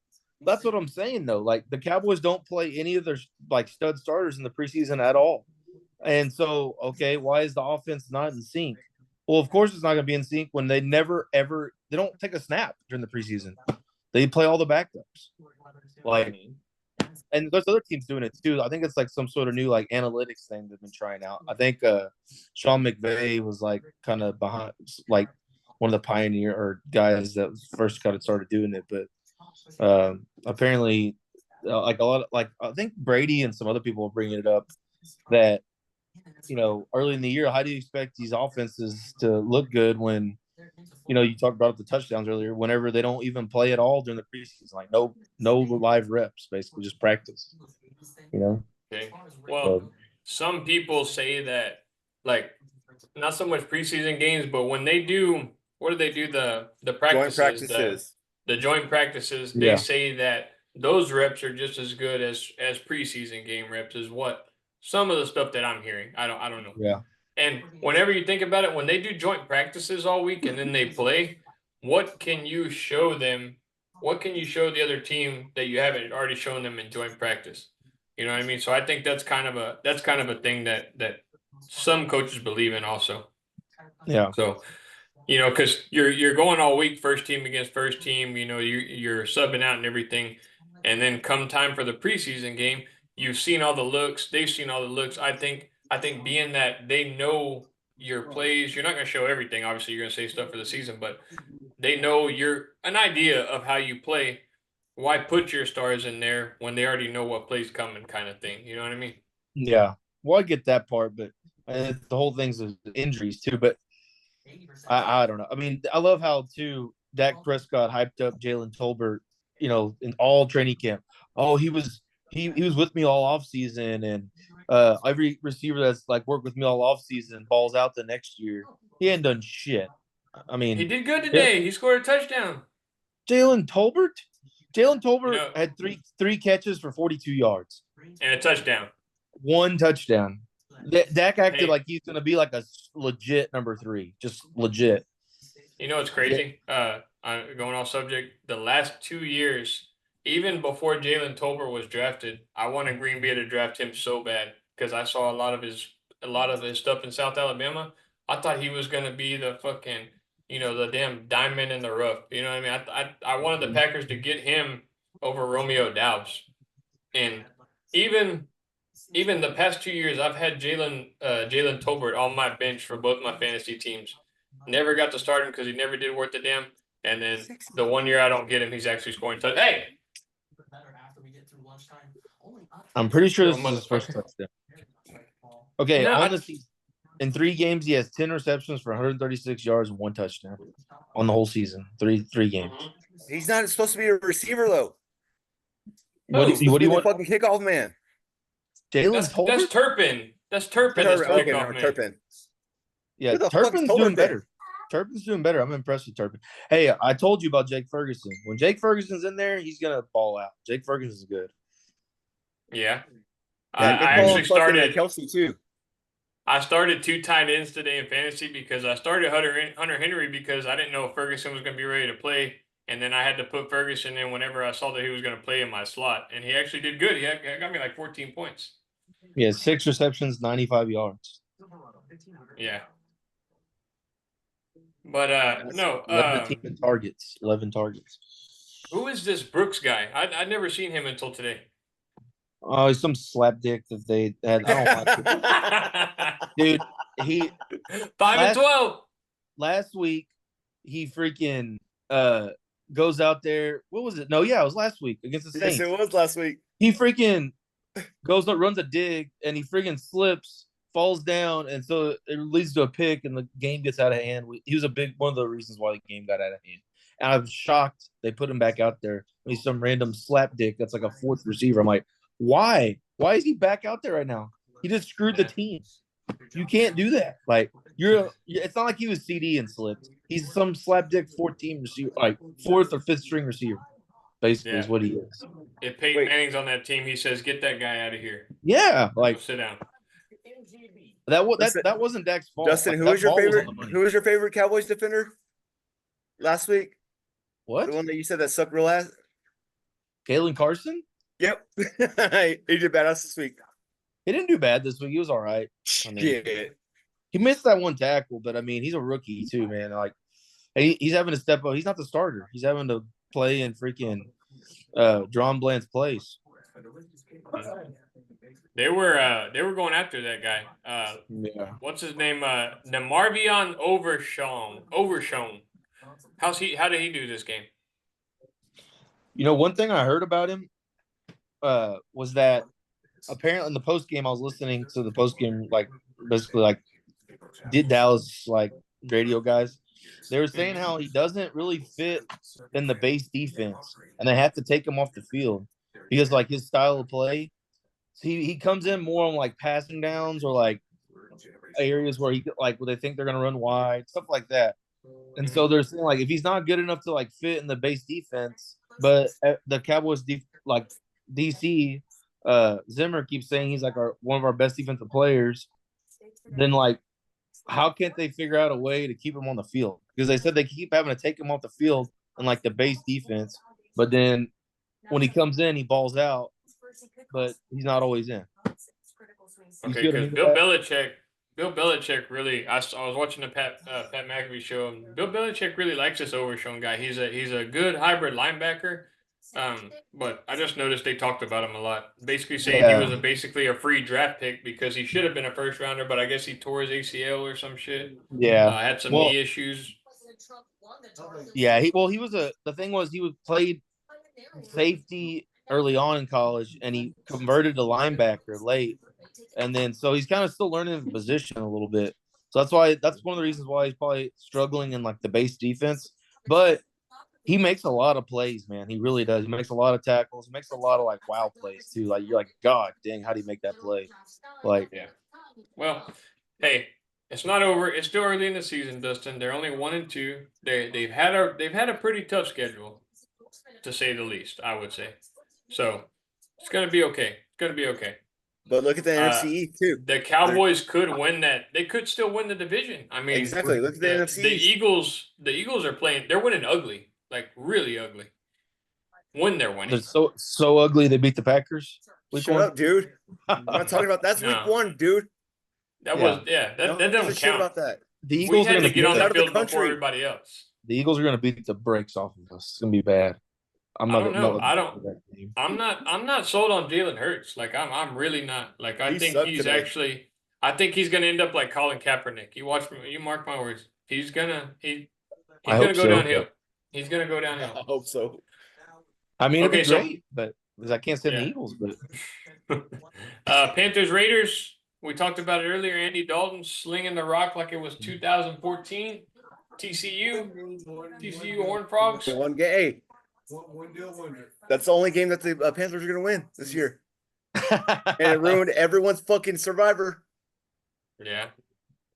that's what I'm saying, though. Like, the Cowboys don't play any of their like stud starters in the preseason at all. And so, okay, why is the offense not in sync? Well, of course it's not going to be in sync when they never ever they don't take a snap during the preseason. They play all the backups. Like, and there's other teams doing it too. I think it's like some sort of new like analytics thing they've been trying out. I think Sean McVay was like kind of behind, like one of the pioneer or guys that first kind of started doing it. But apparently, like a lot of like I think Brady and some other people are bringing it up that early in the year, how do you expect these offenses to look good when you talked about the touchdowns earlier, whenever they don't even play at all during the preseason, like no live reps, basically just practice. Okay. Well, some people say that like not so much preseason games, but when they do, what do they do? The practices, the joint practices. They say that those reps are just as good as preseason game reps is what some of the stuff that I'm hearing. I don't know. Yeah. And whenever you think about it, when they do joint practices all week and then they play, what can you show them? What can you show the other team that you haven't already shown them in joint practice? You know what I mean? So I think that's kind of a thing that some coaches believe in also. Yeah. So, because you're going all week, first team against first team, you're subbing out and everything. And then come time for the preseason game, you've seen all the looks, they've seen all the looks. I think being that they know your plays, you're not going to show everything. Obviously, you're going to say stuff for the season, but they know an idea of how you play. Why put your stars in there when they already know what plays coming, kind of thing? You know what I mean? Yeah. Well, I get that part, but the whole thing's injuries too. But I don't know. I mean, I love how too Dak Prescott hyped up Jalen Tolbert, in all training camp. Oh, he was with me all off season, and every receiver that's like worked with me all off season balls out the next year. He ain't done shit. I mean, he did good today. He scored a touchdown. Jalen Tolbert had three catches for 42 yards and a touchdown. One touchdown. Dak acted like he's going to be like a legit number 3, just legit. It's crazy. Going off subject, the last 2 years, even before Jalen Tolbert was drafted, I wanted Green Bay to draft him so bad because I saw a lot of his stuff in South Alabama. I thought he was going to be the fucking, the damn diamond in the rough. You know what I mean? I wanted the Packers to get him over Romeo Doubs. And even the past 2 years, I've had Jalen Tolbert on my bench for both my fantasy teams. Never got to start him because he never did worth the damn. And then the 1 year I don't get him, he's actually scoring touchdowns. Hey! I'm pretty sure this is his first touchdown. Okay, in 3 games, he has 10 receptions for 136 yards and 1 touchdown on the whole season. Three games. He's not supposed to be a receiver though. What do you want? Fucking kickoff man. Jalen Tolbert? That's Turpin. That's Turpin. Okay, Turpin. Yeah, Turpin's doing better. Turpin's doing better. I'm impressed with Turpin. Hey, I told you about Jake Ferguson. When Jake Ferguson's in there, he's gonna ball out. Jake Ferguson's good. Yeah. I actually started Kelsey too. I started 2 tight ends today in fantasy because I started Hunter Henry because I didn't know if Ferguson was going to be ready to play. And then I had to put Ferguson in whenever I saw that he was going to play in my slot. And he actually did good. He got me like 14 points. Yeah, 6 receptions, 95 yards. Yeah. But, no. 11 targets. 11 targets. Who is this Brooks guy? I'd never seen him until today. Oh, he's some slapdick that they had. I don't like it. Dude, he 5-12. Last week, he freaking goes out there. What was it? No, yeah, it was last week against the Saints. Yes, it was last week. He freaking goes up, runs a dig, and he freaking slips, falls down, and so it leads to a pick, and the game gets out of hand. He was one of the reasons why the game got out of hand. And I'm shocked they put him back out there. He's some random slap dick that's like a fourth receiver. I'm like, why? Why is he back out there right now? He just screwed the team. You can't do that. Like it's not like he was CD and slipped. He's some slapdick 14 receiver, like fourth or fifth string receiver. Basically, is what he is. If Peyton Manning's on that team, he says, "Get that guy out of here." Yeah, like go sit down. That wasn't Dak's fault. Dustin, like, who was your favorite Cowboys defender last week? What? The one that you said that sucked real ass? Kalen Carson? Yep. He did badass this week. He didn't do bad this week. He was all right. I mean, Yeah. he missed that one tackle, but I mean, he's a rookie too, man. Like he's having to step up. He's not the starter. He's having to play in freaking John Bland's place. They were going after that guy. Yeah. What's his name? Demarvion Overshown. How did he do this game? You know, one thing I heard about him was that apparently in the post game, I was listening to the post game, like basically like did Dallas like radio guys. They were saying how he doesn't really fit in the base defense, and they have to take him off the field because like his style of play. He comes in more on like passing downs or like areas where where they think they're gonna run wide, stuff like that. And so they're saying like if he's not good enough to like fit in the base defense, but the Cowboys DC Zimmer keeps saying he's like one of our best defensive players, then like how can't they figure out a way to keep him on the field? Because they said they keep having to take him off the field in like the base defense, but then when he comes in, he balls out, but he's not always in. Okay, because Bill Belichick really. I was watching the Pat McAfee show, and Bill Belichick really likes this Overshown guy. He's a good hybrid linebacker. But I just noticed they talked about him a lot, basically saying he was basically a free draft pick because he should have been a first rounder, but I guess he tore his ACL or some shit. Yeah, had some knee issues. Yeah, he was the thing was he played safety early on in college, and he converted to linebacker late, and then so he's kind of still learning the position a little bit. So that's one of the reasons why he's probably struggling in like the base defense, but he makes a lot of plays, man. He really does. He makes a lot of tackles. He makes a lot of like wow plays too. Like you're like, God dang, how do you make that play? Like, yeah. Well, hey, it's not over. It's still early in the season, Dustin. They're only 1-2. They've had a pretty tough schedule, to say the least. I would say. So it's gonna be okay. It's gonna be okay. But look at the NFC East too. The Cowboys could win that. They could still win the division. I mean, exactly. Look at the NFC East. The Eagles are playing. They're winning ugly. Like really ugly. When they're winning. They're so ugly they beat the Packers. Shut up, dude. I'm not talking about that's week 1, dude. That doesn't count. About that. The Eagles we had to get on the field before everybody else. The Eagles are going to beat the brakes off of us. It's going to be bad. I'm not sold on Jalen Hurts. Like I'm really not. Like I think he's going to end up like Colin Kaepernick. You mark my words. He's gonna go downhill. He's gonna go downhill. I hope so. I mean, okay, great, but because I can't say the Eagles, but Panthers Raiders. We talked about it earlier. Andy Dalton slinging the rock like it was 2014. TCU Horned Frogs. One game. One deal wonder. That's the only game that the Panthers are gonna win this year, and it ruined everyone's fucking Survivor. Yeah,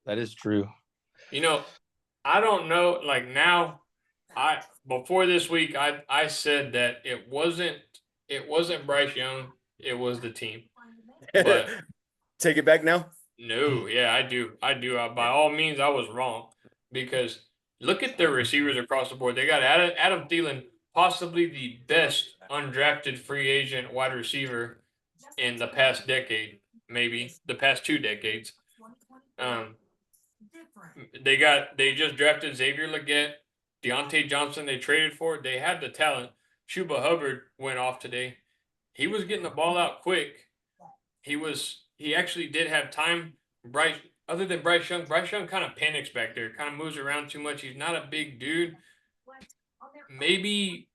that is true. You know, I don't know. Like now. Before this week, I said that it wasn't Bryce Young, it was the team. But take it back now? No, yeah, I do. By all means, I was wrong because look at their receivers across the board. They got Adam Thielen, possibly the best undrafted free agent wide receiver in the past decade, maybe the past 2 decades. They just drafted Xavier Legette. Deontay Johnson, they traded for it. They had the talent. Chuba Hubbard went off today. He was getting the ball out quick. He actually did have time. Other than Bryce Young kind of panics back there, kind of moves around too much. He's not a big dude. Maybe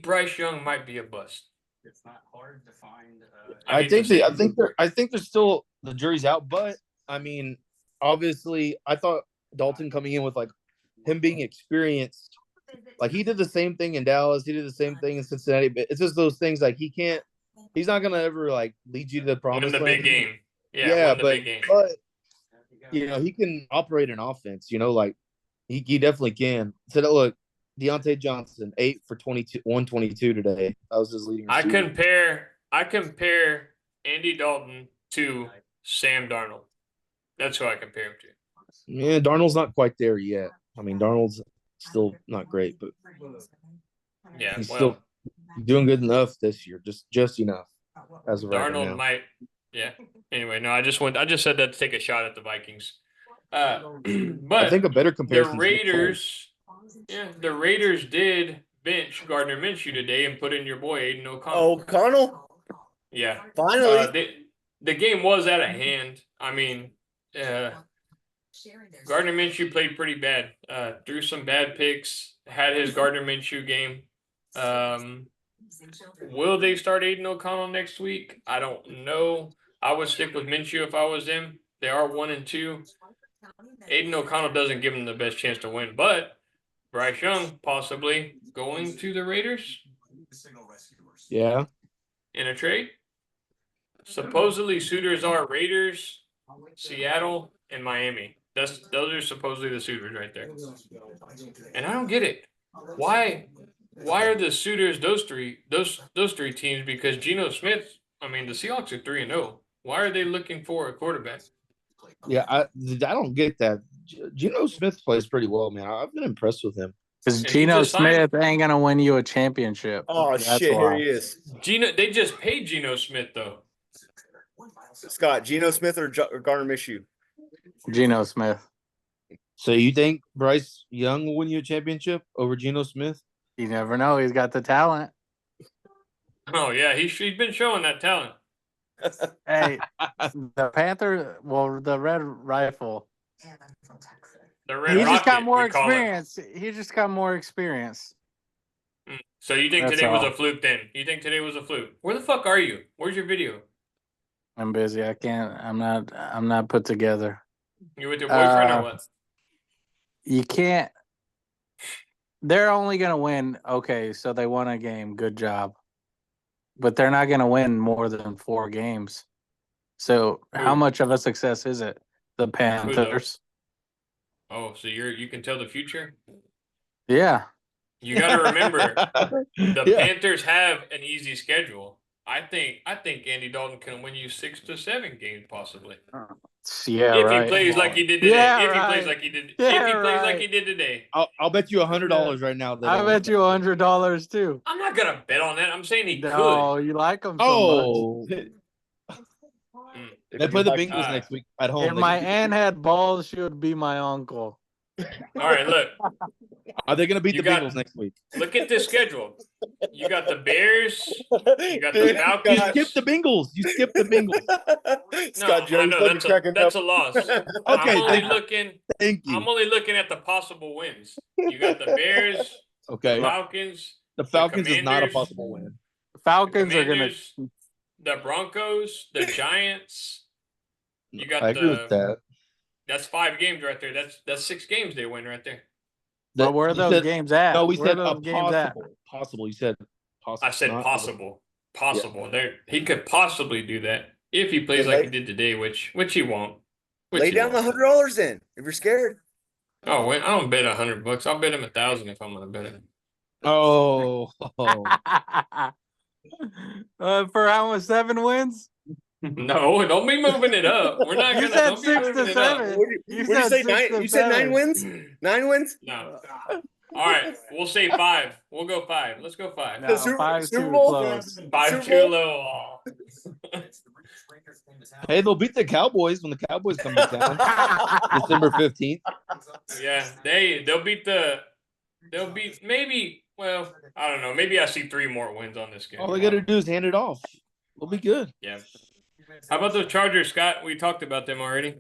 Bryce Young might be a bust. It's not hard to find. I think there's still the jury's out, but I mean, obviously, I thought Dalton coming in with like him being experienced Like he did the same thing in Dallas. He did the same thing in Cincinnati. But it's just those things like he's not gonna ever like lead you to the Win promised the land. big game. Yeah, win the but big game. he can operate an offense. Like he definitely can. So look, Deontay Johnson 8 for 22, 122 today. That was his leading receiver. I compare Andy Dalton to Sam Darnold. That's who I compare him to. Yeah, Darnold's not quite there yet. I mean, Darnold's still not great, but Yeah, he's well, still doing good enough this year, just enough as of right Darnold now. might. Yeah. Anyway, no, I just said that to take a shot at the Vikings. But I think a better the comparison. Raiders, the Raiders did bench Gardner Minshew today and put in your boy Aiden O'Connell. O'Connell? Yeah. Finally. The game was out of hand. I mean, Gardner Minshew played pretty bad. Threw some bad picks. Had his Gardner Minshew game. Will they start Aiden O'Connell next week? I don't know. I would stick with Minshew if I was them. They are 1-2. Aiden O'Connell doesn't give them the best chance to win, but Bryce Young possibly going to the Raiders. Yeah. In a trade. Supposedly suitors are Raiders, Seattle, and Miami. Those are supposedly the suitors right there. And I don't get it. Why are the suitors those three teams? Because Geno Smith, I mean, the Seahawks are 3-0. Why are they looking for a quarterback? Yeah, I don't get that. Geno Smith plays pretty well, man. I've been impressed with him. Because Geno Smith ain't gonna win you a championship. Oh, That's shit, why. here he is. They just paid Geno Smith though. Scott, Geno Smith or Gardner Minshew? Geno Smith. So you think Bryce Young will win you a championship over Geno Smith? You never know. He's got the talent. Oh yeah, he's been showing that talent. Hey, the Panther, the Red Rifle. The Red He just got Rocket, more we call it. experience. He just got more experience. So you think That's today was all. a fluke then? You think today was a fluke? Where the fuck are you? Where's your video? I'm busy. I can't. I'm not put together. You with your boyfriend or what? You can't. They're only gonna win. Okay, so they won a game. Good job. But they're not gonna win more than 4 games. So how much of a success is it? The Panthers. Oh, so you can tell the future? Yeah. You got to remember, the Panthers have an easy schedule. I think Andy Dalton can win you 6 to 7 games possibly. Yeah, if right. he plays like he did today. Yeah, if he right. plays like he did. Yeah, if he plays right. like he did today. I'll bet you $100 right now. I bet you $100 too. I'm not gonna bet on that. I'm saying he No, could. you like him so much. They play the Bengals next week at home. If my aunt had balls, she would be my uncle. All right, look. Are they going to beat the Bengals next week? Look at this schedule. You got the Bears. You got the Falcons. You skipped the Bengals. You skipped the Bengals. Scott No, I Jones know that's a loss. Okay, thank you. I'm only looking at the possible wins. You got the Bears. Okay. Falcons. The Falcons is not a possible win. Falcons are going to. The Broncos, the Giants. You got I agree with that. That's 5 games right there. That's 6 games they win right there. But where are those games at? No, we where said possible. You said possible. I said possible. Possible. Yeah. He could possibly do that if he plays like he did today, which he won't. Lay down the $100 then if you're scared. Oh, I don't bet $100. I'll bet him 1,000 if I'm gonna bet it. Oh. For how much? 7 wins? No, don't be moving it up. We're not you gonna. said 6 to 7. You say 9? You said 9 wins? 9 wins? No. All right, we'll say 5. We'll go 5. Let's go 5. No, 5 too close. 5 too low. Hey, they'll beat the Cowboys when the Cowboys come to town. December 15th. Yeah, they'll beat maybe. Well, I don't know. Maybe I see 3 more wins on this game. All they got to do is hand it off. We'll be good. Yeah. How about those Chargers, Scott? We talked about them already.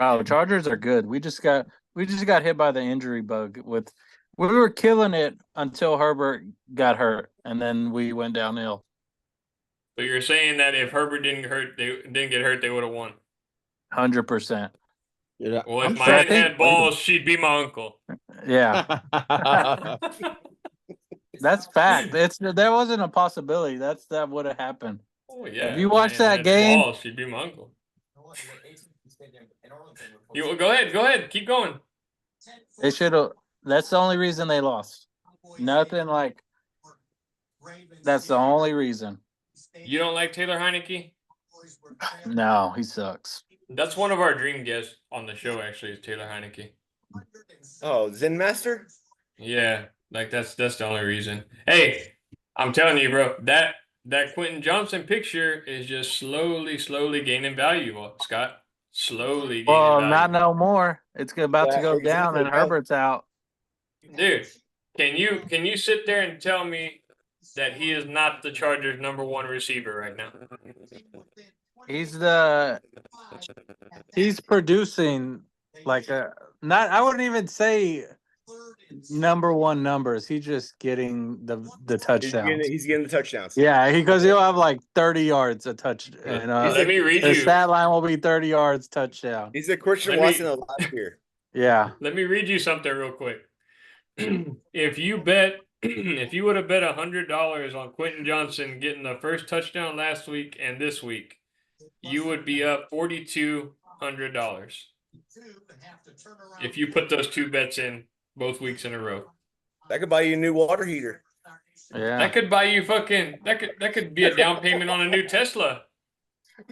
Oh, Chargers are good. We just got hit by the injury bug. We were killing it until Herbert got hurt, and then we went downhill. So you're saying that if Herbert didn't get hurt, they would have won. 100%. Yeah, Well, I'm if my sure aunt they had played balls, she'd be my uncle. Yeah, him. that's fact. There wasn't a possibility. That would have happened. Oh yeah. If you my watch aunt that had game, balls, she'd be my uncle. You go ahead, keep going. they should have. That's the only reason they lost. Nothing like. That's the only reason. You don't like Taylor Heineke? No, he sucks. That's one of our dream guests on the show. Actually, is Taylor Heineke. Oh, Zen Master. Yeah, like that's the only reason. Hey, I'm telling you, bro, that Quentin Johnson picture is just slowly gaining value, Scott. Slowly gaining Well, value. not no more. It's about to Yeah, go down, exactly. and Herbert's out. Dude, can you sit there and tell me that he is not the Chargers' #1 receiver right now? He's producing like a not. I wouldn't even say #1 numbers. He's just getting the touchdowns. He's getting the touchdowns. Yeah, because he'll have like 30 yards a touch, and Let me read the you. stat line will be 30 yards touchdown. He's a Christian Let me- Watson of last year. Yeah, Let me read you something real quick. If you would have bet $100 on Quentin Johnson getting the first touchdown last week and this week, you would be up $4,200. If you put those two bets in both weeks in a row, That could buy you a new water heater. yeah, that could buy you that could be a down payment on a new Tesla.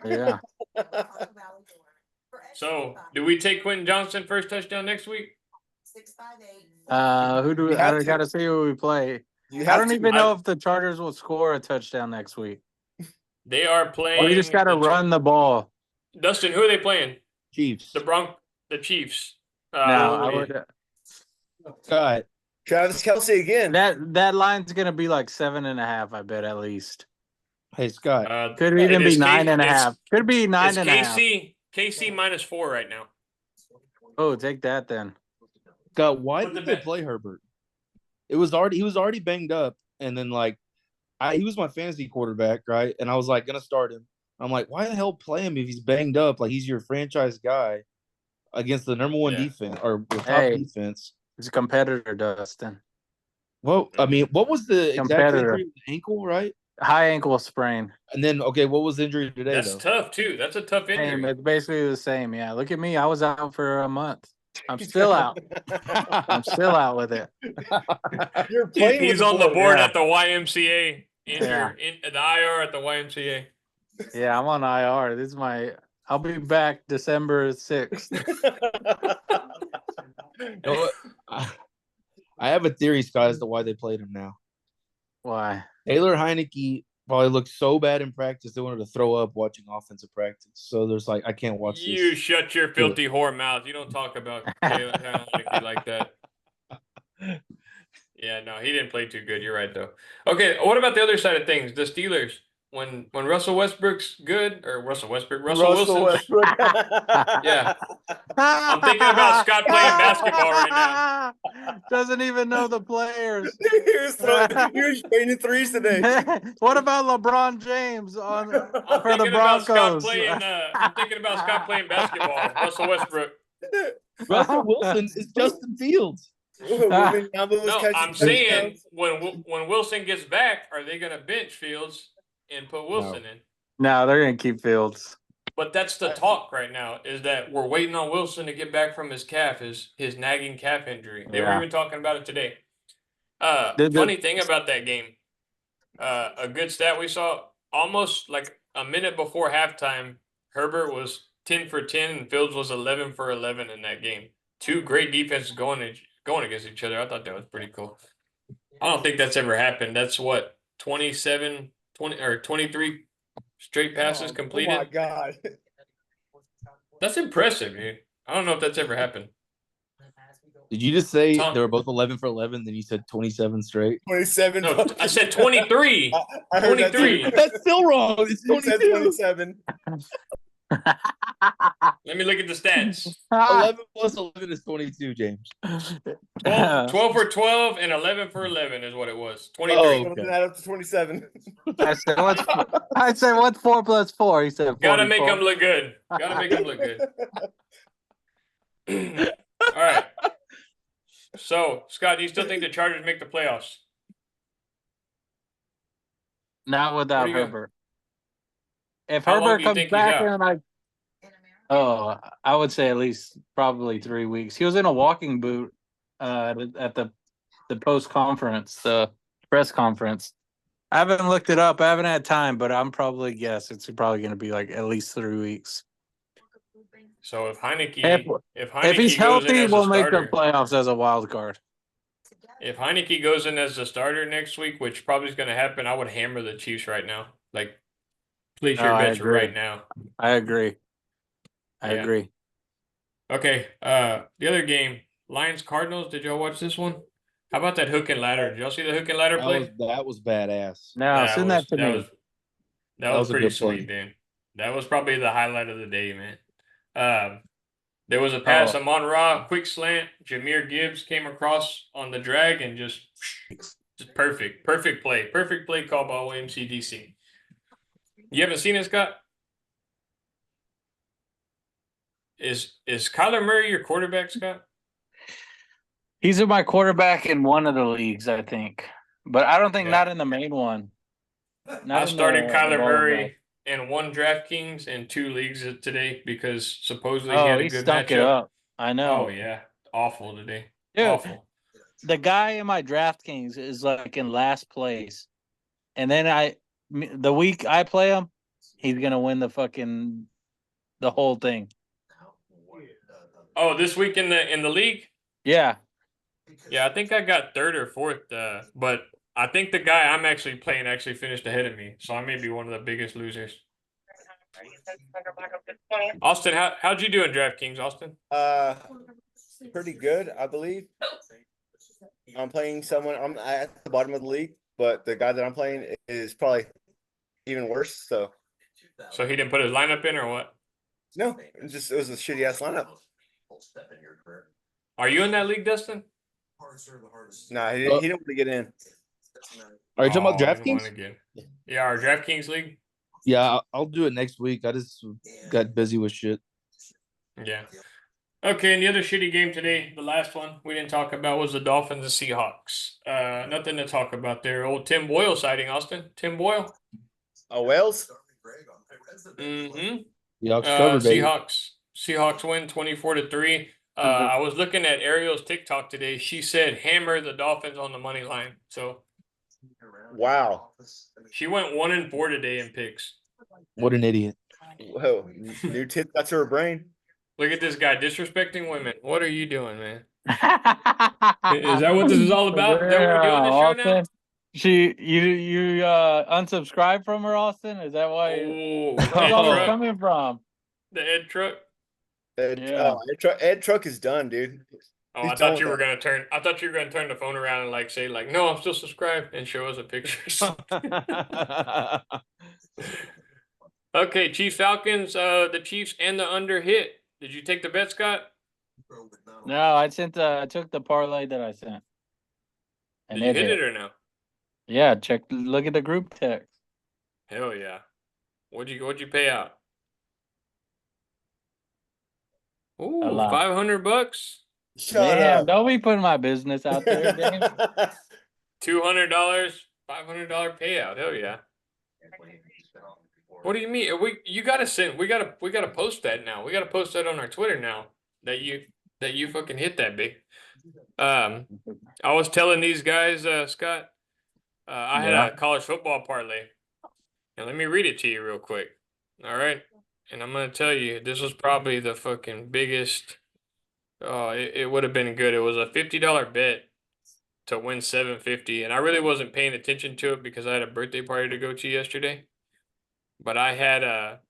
yeah. So, do we take Quentin Johnson first touchdown next week? Who do You have I to. got to see who we play? You I have don't to. even know if the Chargers will score a touchdown next week. They are playing. Or you just got to run the ball. Dustin, who are they playing? Chiefs. The Chiefs. No, I would. Scott. Travis Kelce again. That line's gonna be like 7.5. I bet at least. Hey, Scott. Could even it be is 9.5. Could be 9.5. KC -4 right now. Oh, take that then. Scott, why Put the did they bet. play Herbert? He was already banged up, and then he was my fantasy quarterback, right? And I was like gonna start him. I'm like, why the hell play him if he's banged up? Like he's your franchise guy against the #1 defense or the top defense. He's a competitor, Dustin. Well, I mean, what was the exact Competitor. injury? Ankle, right? High ankle sprain. And then, okay, what was the injury today? That's though? tough too. That's a tough Same. injury. It's basically the same. Yeah. Look at me. I was out for a month. I'm still out. I'm still out with it. You're playing. He's with on the board Yeah. at the YMCA. Yeah. The IR at the YMCA. Yeah, I'm on IR. This is I'll be back December 6th. You know what? I have a theory, Scott, as to why they played him now. Why? Taylor Heineke probably looked so bad in practice they wanted to throw up watching offensive practice. So there's I can't watch You this. shut your filthy whore mouth. You don't talk about Taylor Heineke like that. Yeah, no, he didn't play too good. You're right, though. Okay, what about the other side of things? The Steelers. When Russell Westbrook's good, or Russell Wilson. Westbrook. Yeah. I'm thinking about Scott playing basketball right now. Doesn't even know the players. He was training threes today. What about LeBron James for the Broncos? Broncos? I'm thinking about Scott playing basketball. Russell Westbrook. Russell Wilson is Justin Fields. No, I'm saying when Wilson gets back, are they going to bench Fields and put Wilson in? No, they're going to keep Fields. But that's the talk right now, is that we're waiting on Wilson to get back from his calf, his nagging calf injury. They were even talking about it today. Funny thing about that game, a good stat we saw, almost like a minute before halftime, Herbert was 10 for 10 and Fields was 11 for 11 in that game. Two great defenses going against each other. I thought that was pretty cool. I don't think that's ever happened. That's what, 23 straight passes completed? Oh my God. That's impressive, dude. I don't know if that's ever happened. Did you just say they were both 11 for 11? Then you said 27 straight. 27. No, I said 23. I heard 23. That That's still wrong. It's too. It said 22. 27. Let me look at the stats. 11 plus 11 is 22, James. 12 for 12 and 11 for 11 is what it was. 23. Oh, Something that up to 27. I said, what's 4 plus 4? He said, 44. Gotta make them look good. Gotta make them look good. All right. So, Scott, do you still think the Chargers make the playoffs? Not without do you got? Herbert. If How long Herbert do you comes think he's back out? I would say at least probably 3 weeks. He was in a walking boot at the post conference, the press conference. I haven't looked it up. I haven't had time, but I'm probably guess it's probably going to be like at least 3 weeks. So if Heineke If he's goes in healthy, as a we'll make the starter, playoffs as a wild card. if Heineke goes in as a starter next week, which probably is going to happen, I would hammer the Chiefs right now. Like, place your I bets agree. right now. I agree. I Yeah. agree. Okay. The other game, Lions Cardinals. Did y'all watch this one? How about that hook and ladder? Did y'all see the hook and ladder play? That was badass. Now send that to me. That was a pretty good play. sweet, dude. That was probably the highlight of the day, man. There was a pass, Amon Ra, quick slant. Jahmyr Gibbs came across on the drag and just perfect play. Perfect play call by OMC DC. You haven't seen it, Scott? Is Kyler Murray your quarterback, Scott? He's my quarterback in one of the leagues, I think, but I don't think not in the main one. I started Kyler Murray in 1 DraftKings and 2 leagues today because supposedly he had a good stunk matchup. it up. I know. Oh yeah, awful today. Dude, awful. The guy in my DraftKings is like in last place, and then the week I play him, he's gonna win the whole thing. Oh, this week in the league? Yeah. Yeah, I think I got 3rd or 4th, but I think the guy I'm actually playing actually finished ahead of me, so I may be one of the biggest losers. Austin, how'd you do in DraftKings, Austin? Pretty good, I believe. I'm playing someone. I'm at the bottom of the league, but the guy that I'm playing is probably even worse. So he didn't put his lineup in, or what? No, it was a shitty ass lineup. Are you in that league, Dustin? Nah, he didn't want to get in. Are you talking about DraftKings? Yeah, our DraftKings league. Yeah, I'll do it next week. I just got busy with shit. Yeah. Okay, and the other shitty game today, the last one we didn't talk about, was the Dolphins and Seahawks. Nothing to talk about there. Old Tim Boyle sighting, Austin. Tim Boyle. Oh, Wales? Mm-hmm. Seahawks win 24-3. I was looking at Ariel's TikTok today. She said hammer the Dolphins on the money line. So wow. She went 1-4 today in picks. What an idiot. Whoa, new tip got to her brain. Look at this guy disrespecting women. What are you doing, man? Is that what this is all about? Is that what we're doing this show now? You unsubscribed from her, Austin? Is that why? Where's all this coming from? The Ed Truck. Ed Truck is done, dude. Oh, I thought you were gonna turn the phone around and say no, I'm still subscribed, and show us a picture. Okay, Chiefs Falcons. The Chiefs and the under hit. Did you take the bet, Scott? No, I took the parlay that I sent. And did you hit it or no? Yeah, look at the group text. Hell yeah. What'd you pay out? Ooh, $500. Shut up. Don't be putting my business out there, Dave. $200, $500 payout. Hell yeah. What do you mean? We gotta post that now. We gotta post that on our Twitter now that you fucking hit that big. I was telling these guys, Scott, I had a college football parlay. And let me read it to you real quick. All right. And I'm gonna tell you, this was probably the fucking biggest. Oh, it would have been good. It was a $50 bet to win $750, and I really wasn't paying attention to it because I had a birthday party to go to yesterday. But I had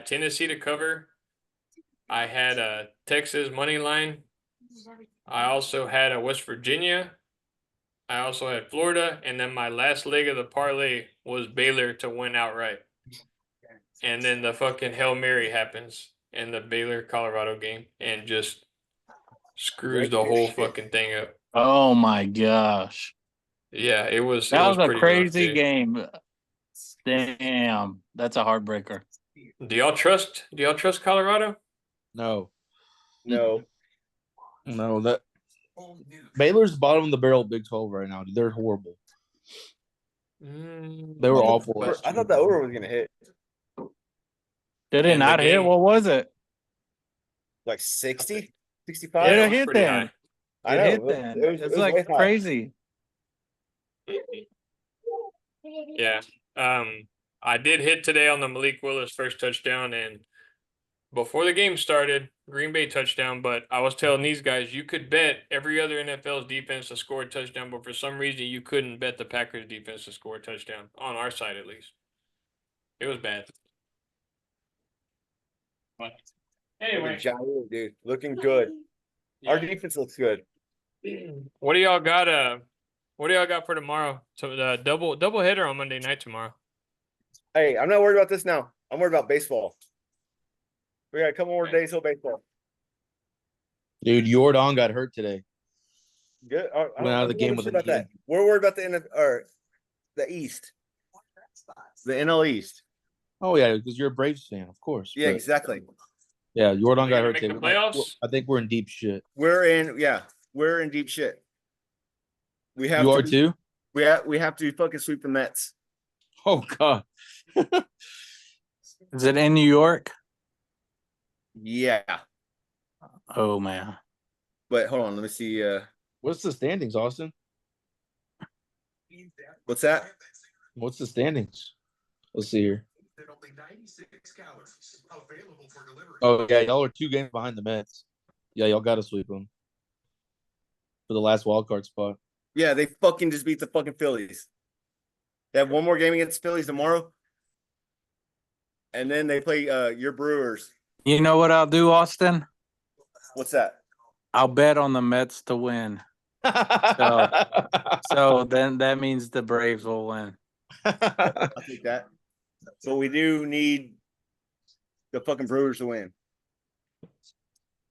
Tennessee to cover. I had a Texas money line. I also had a West Virginia. I also had Florida, and then my last leg of the parlay was Baylor to win outright. And then the fucking Hail Mary happens in the Baylor-Colorado game and just screws the whole fucking thing up. Oh my gosh. Yeah, it was a crazy game. Damn, that's a heartbreaker. Do y'all trust Colorado? No. No. No, that Baylor's bottom of the barrel Big 12 right now. Dude. They're horrible. They were awful last I year. thought the over was gonna hit Did it In the not hit? game. What was it? like 60, It 65. it was hit pretty then. high. I It know. hit then. It was It's way like high. crazy. Yeah. I did hit today on the Malik Willis first touchdown, and before the game started, Green Bay touchdown. But I was telling these guys, you could bet every other NFL's defense to score a touchdown, but for some reason you couldn't bet the Packers defense to score a touchdown on our side at least. It was bad. But anyway, Jair, dude, looking good. Our yeah. defense looks good. What do y'all got? What do y'all got for tomorrow? So the double header on Monday night tomorrow. Hey, I'm not worried about this now. I'm worried about baseball. We got a couple more days till baseball. Dude, Jordan got hurt today. Good. Went out of the game with a about knee. that. We're worried about the East, the NL East. Oh yeah, because you're a Braves fan, of course. Yeah, but- exactly. Yeah, Jordan Are they got gonna hurt make today. the playoffs? I think we're in deep shit. We're in deep shit. We have You are to, too? we have to fucking sweep the Mets. Oh god. Is it in New York? Yeah, Oh man. but hold on, let me see. What's the standings, Austin? What's that? What's the standings? Let's see here. Oh yeah, y'all are 2 games behind the Mets. Yeah, y'all got to sweep them for the last wild card spot. Yeah, they fucking just beat the fucking Phillies. They have one more game against the Phillies tomorrow, and then they play your Brewers. You know what I'll do, Austin? What's that? I'll bet on the Mets to win. So then that means the Braves will win. I'll take that. But we do need the fucking Brewers to win.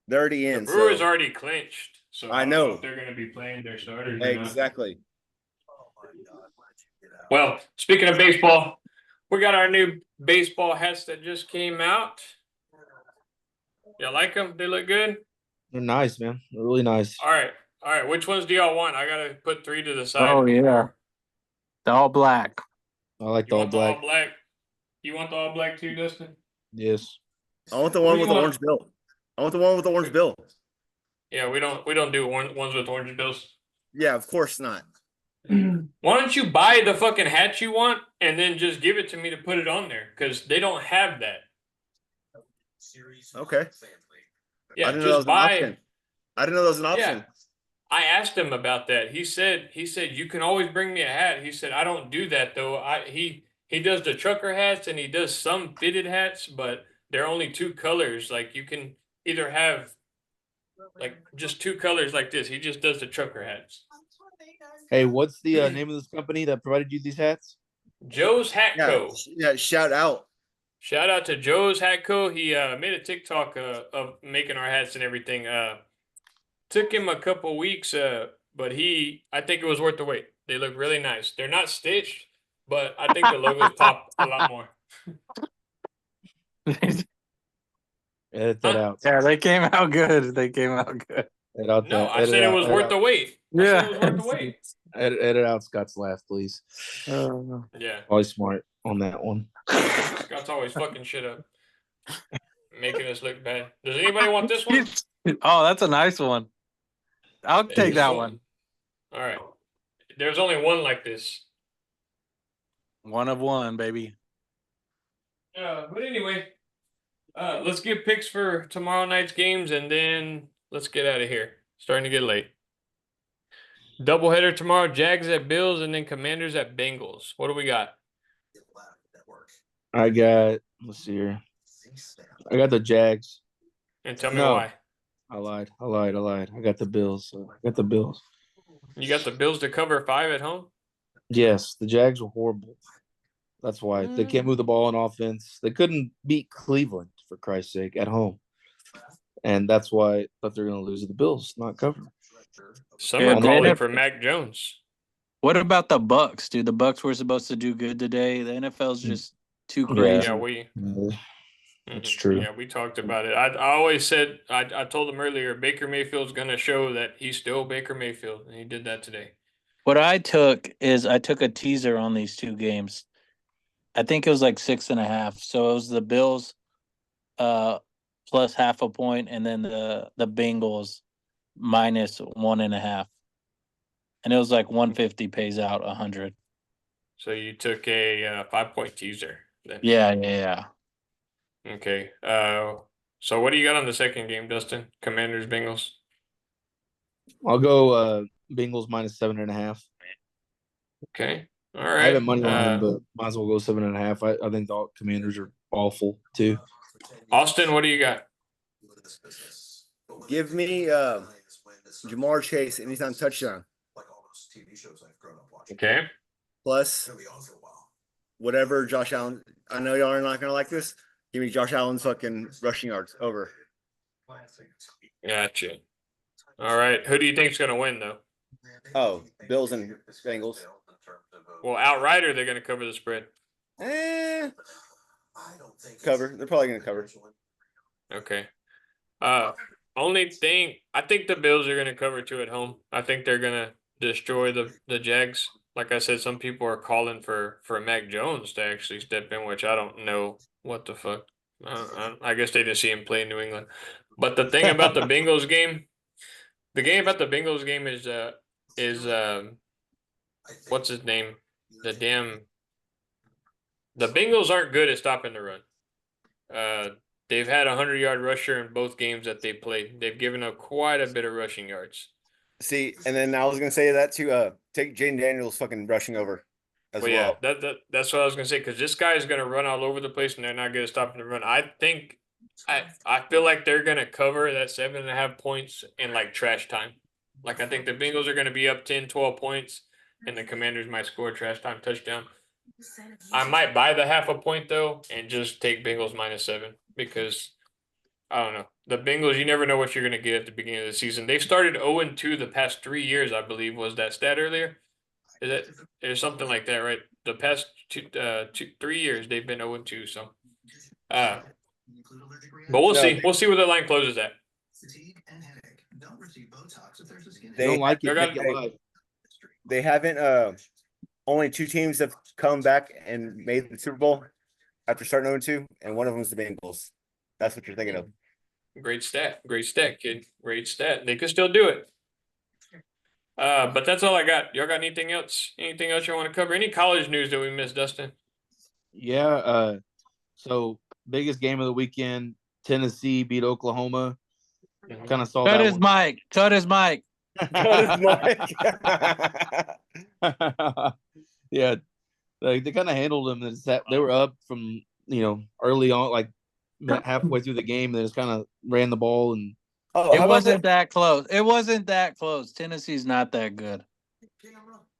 They're already The in. Brewers so. already clinched, so I don't know. if they're going to be playing their starters. Or not. Exactly. Well, speaking of baseball, we got our new baseball hats that just came out. You like them? They look good. They're nice, man. They're really nice. All right. Which ones do y'all want? I gotta put 3 to the side. Oh yeah. The all black. I like You the all want the all black. black? You want the all black too, Dustin? Yes. I want the What one do with you the want? orange bill. I want the one with the orange bill. Yeah, we don't do ones with orange bills. Yeah, of course not. Why don't you buy the fucking hat you want and then just give it to me to put it on there? Because they don't have that. Okay. Yeah, I didn't know that was just an buy. option. I didn't know that was an option. Yeah. I asked him about that. He said you can always bring me a hat. He said I don't do that though. He does the trucker hats and he does some fitted hats, but they're only 2 colors. Like you can either have like just 2 colors like this. He just does the trucker hats. Hey, what's the name of this company that provided you these hats? Joe's Hat Yeah, Co. yeah. Shout out. Shout out to Joe's Hat Co. He made a TikTok of making our hats and everything. Took him a couple weeks, but I think it was worth the wait. They look really nice. They're not stitched, but I think the logos pop a lot more. Edit that Huh? out. Yeah, they came out good. They came out good. Edit out No, that. I edit said it out- was edit worth out- the wait. I said it was worth the wait. Edit out Scott's laugh, please. Yeah, Always smart on that one. Scott's always fucking shit up, making us look bad. Does anybody want this one? Oh, that's a nice one. I'll take that one. All right. There's only one like this. One of one, baby. But anyway, let's give picks for tomorrow night's games, and then let's get out of here. Starting to get late. Doubleheader tomorrow: Jags at Bills, and then Commanders at Bengals. What do we got? I got. Let's see here. I got the Jags. And tell me No. why. I lied. I got the Bills. I got the Bills. You got the Bills to cover 5 at home. Yes, the Jags were horrible. That's why they can't move the ball on offense. They couldn't beat Cleveland, for Christ's sake, at home. And that's why I thought they're going to lose to the Bills, not cover. Some Yeah, are calling man. for Mac Jones. What about the Bucks, dude? The Bucks were supposed to do good today. The NFL's just too Yeah. crazy. Yeah, we That's true. Yeah, we talked about it. I always said I told him earlier Baker Mayfield's going to show that he's still Baker Mayfield, and he did that today. What I took a teaser on these two games. I think it was like 6.5. So it was the Bills plus half a point, and then the Bengals minus 1.5. And it was like 150 pays out 100. So you took a 5-point teaser. Then. Yeah. Okay. So what do you got on the second game, Dustin? Commanders, Bengals. I'll go Bengals minus 7.5. Okay. All right. I haven't money line, but might as well go 7.5. I think the Commanders are awful too. Austin, what do you got? Give me Jamar Chase anytime touchdown. Okay. Plus whatever Josh Allen. I know y'all are not gonna like this. Give me Josh Allen's fucking rushing yards over. Gotcha. All right. Who do you think's going to win, though? Oh, Bills and Bengals. Well, outright, or they're going to cover the spread? Cover. They're probably gonna cover. Okay. Only thing, I think the Bills are going to cover 2 at home. I think they're going to destroy the Jags. Like I said, some people are calling for Mac Jones to actually step in, which I don't know what the fuck. I guess they didn't see him play in New England. But the thing about the Bengals game, is what's his name? The Bengals aren't good at stopping the run. They've had a 100-yard rusher in both games that they played. They've given up quite a bit of rushing yards. See, and then I was gonna say that too. Take Jaden Daniels fucking rushing over as well. Yeah, that's what I was gonna say, because this guy is gonna run all over the place, and they're not gonna stop him to run. I feel like they're gonna cover that 7.5 points in like trash time. Like I think the Bengals are gonna be up 10, 12 points, and the Commanders might score a trash time touchdown. I might buy the half a point though, and just take Bengals minus 7 because I don't know. The Bengals, you never know what you're going to get at the beginning of the season. They've started 0-2 the past 3 years, I believe, was that stat earlier? There's something like that, right? The past 3 years, they've been 0-2. So, but we'll see. We'll see where the line closes at. They haven't. Only 2 teams have come back and made the Super Bowl after starting 0-2, and one of them is the Bengals. That's what you're thinking of. Great stat, kid. Great stat. They could still do it. But that's all I got. Y'all got anything else? Anything else you want to cover? Any college news that we missed, Dustin? Yeah. So biggest game of the weekend: Tennessee beat Oklahoma. Kind of saw Cut that. his mic. Cut his mic. Yeah, they kind of handled them. They were up from early on, like halfway through the game. They just kind of ran the ball, and it wasn't that close. It wasn't that close. Tennessee's not that good.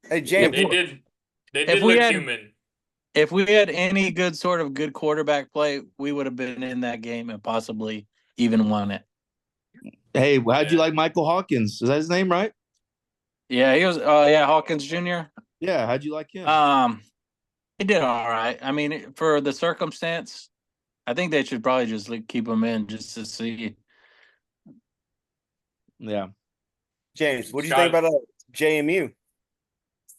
Hey, James, they did look human. If we had any good quarterback play, we would have been in that game and possibly even won it. Hey, how'd you like Michael Hawkins? Is that his name, right? Yeah, he was. Hawkins Jr. Yeah, how'd you like him? He did all right. I mean, for the circumstance, I think they should probably just keep him in just to see. Yeah. James, what do you think about JMU?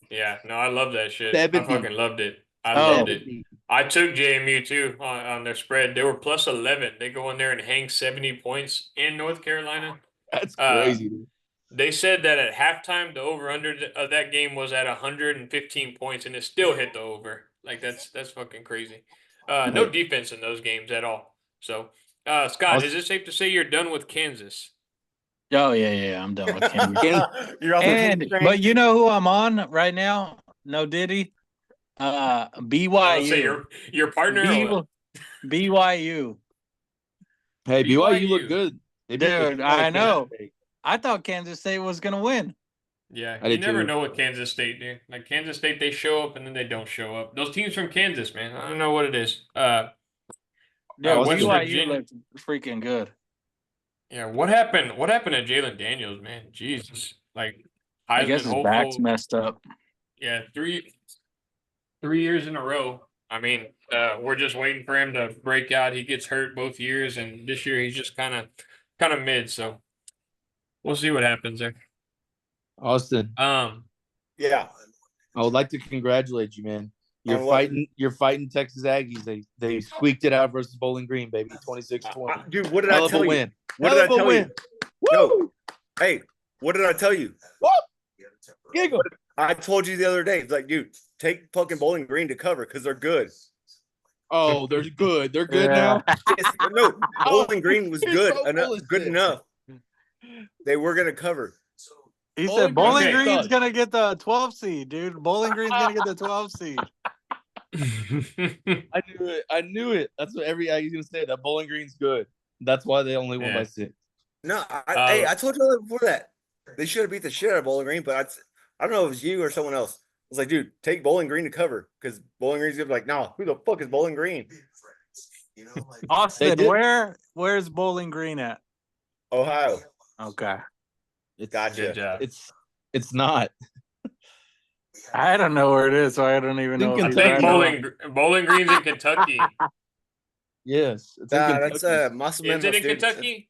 Yeah, no, I love that shit. 70. I fucking loved it. I loved it. I took JMU too on their spread. They were plus 11. They go in there and hang 70 points in North Carolina. That's crazy, dude. They said that at halftime, the over-under of that game was at 115 points, and it still hit the over. Like, that's fucking crazy. No defense in those games at all. So, Scott, is it safe to say you're done with Kansas? Oh, yeah, I'm done with Kansas. But you know who I'm on right now? No Diddy? BYU. Your partner? BYU. Hey, BYU look good. Dude, I know. I thought Kansas State was going to win. Yeah, you never know with Kansas State, dude. Like, Kansas State, they show up and then they don't show up. Those teams from Kansas, man, I don't know what it is. BYU looked freaking good. Yeah, what happened to Jalen Daniels, man? Jesus. Like, Heisman I guess his back's messed up. Yeah, 3 years in a row. I mean, we're just waiting for him to break out. He gets hurt both years, and this year he's just kind of mid. So we'll see what happens there. Austin, Yeah. I would like to congratulate you, man. On what? You're fighting Texas Aggies. They squeaked it out versus Bowling Green, baby. 26-20. Dude, what did Hell I of tell a you? win. What Hell did I of a tell win. you? No. Woo! Hey, what did I tell you? Woo! Giggle. I told you the other day, it's like, dude, take fucking Bowling Green to cover because they're good. Oh, they're good. They're good Yeah. now. No, Bowling Green was You're good so enough, full of good shit. enough. They were gonna cover. He Bowling said Bowling Green Green's sucks. gonna get the 12 seed, dude. Bowling Green's gonna get the 12 seed. I knew it. I knew it. That's what every Aggie's gonna say. That Bowling Green's good. That's why they only won Yeah. by 6. No, hey, I told you that before that. They should have beat the shit out of Bowling Green, but I don't know if it was you or someone else. I was like, dude, take Bowling Green to cover because Bowling Green's gonna be like, no, who the fuck is Bowling Green? Austin, did. where's Bowling Green at? Ohio. Okay. It's Gotcha. Good job. it's not. I don't know where it is, so I don't even Think know. I If think he's right Bowling Green's in Kentucky. Yes. It's in That's Kentucky. muscle Is it in Kentucky?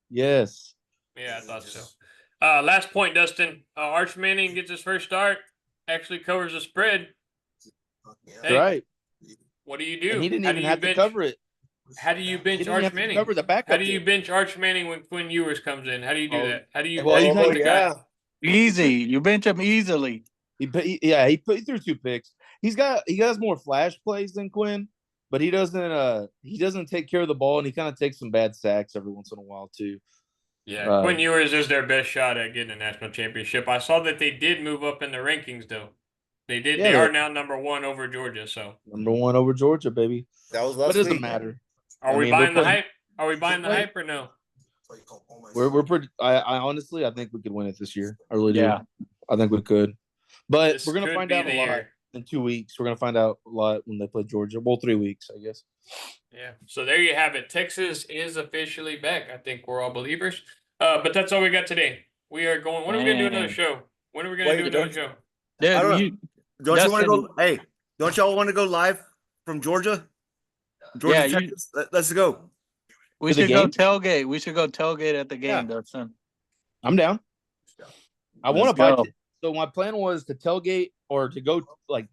Yes. Yeah, I thought so. Last point, Dustin. Arch Manning gets his first start. Actually covers the spread. Hey, Right. what do you do? And he didn't How even do have you to bench? cover it. How do you He bench didn't Arch have to Manning? cover the backup. How do you bench Arch Manning when Quinn Ewers comes in? How do you do Oh, that? How do you well, he put had- the guy? yeah. Easy. You bench him easily. He threw 2 picks. He has more flash plays than Quinn, but he doesn't take care of the ball, and he kind of takes some bad sacks every once in a while too. Yeah, Quinn Ewers is their best shot at getting a national championship. I saw that they did move up in the rankings, though. They did. Yeah, they are now number 1 over Georgia. So Number 1 over Georgia, baby. That was But last it doesn't week. matter. are I we mean, buying we're the playing- hype? Are we buying the playing- hype or no? We're pretty. I honestly, I think we could win it this year. I really do. Yeah. I think we could. But This we're gonna could find be out the a lot year. in 2 weeks. We're gonna find out a lot when they play Georgia. Well, 3 weeks, I guess. Yeah. So there you have it. Texas is officially back. I think we're all believers. But that's all we got today. We are going. When are we gonna do another Dang. show? When are we gonna do Wait, another show? Dude, I don't know. you, Don't you want to Dustin- go? Hey, don't y'all want to go live from Georgia? Georgia, Yeah, you- Texas. Let's go. we To the should go game? tailgate. We should go tailgate at the game, Dustin. I'm down. I want Let's to buy. go. So my plan was to tailgate or to go like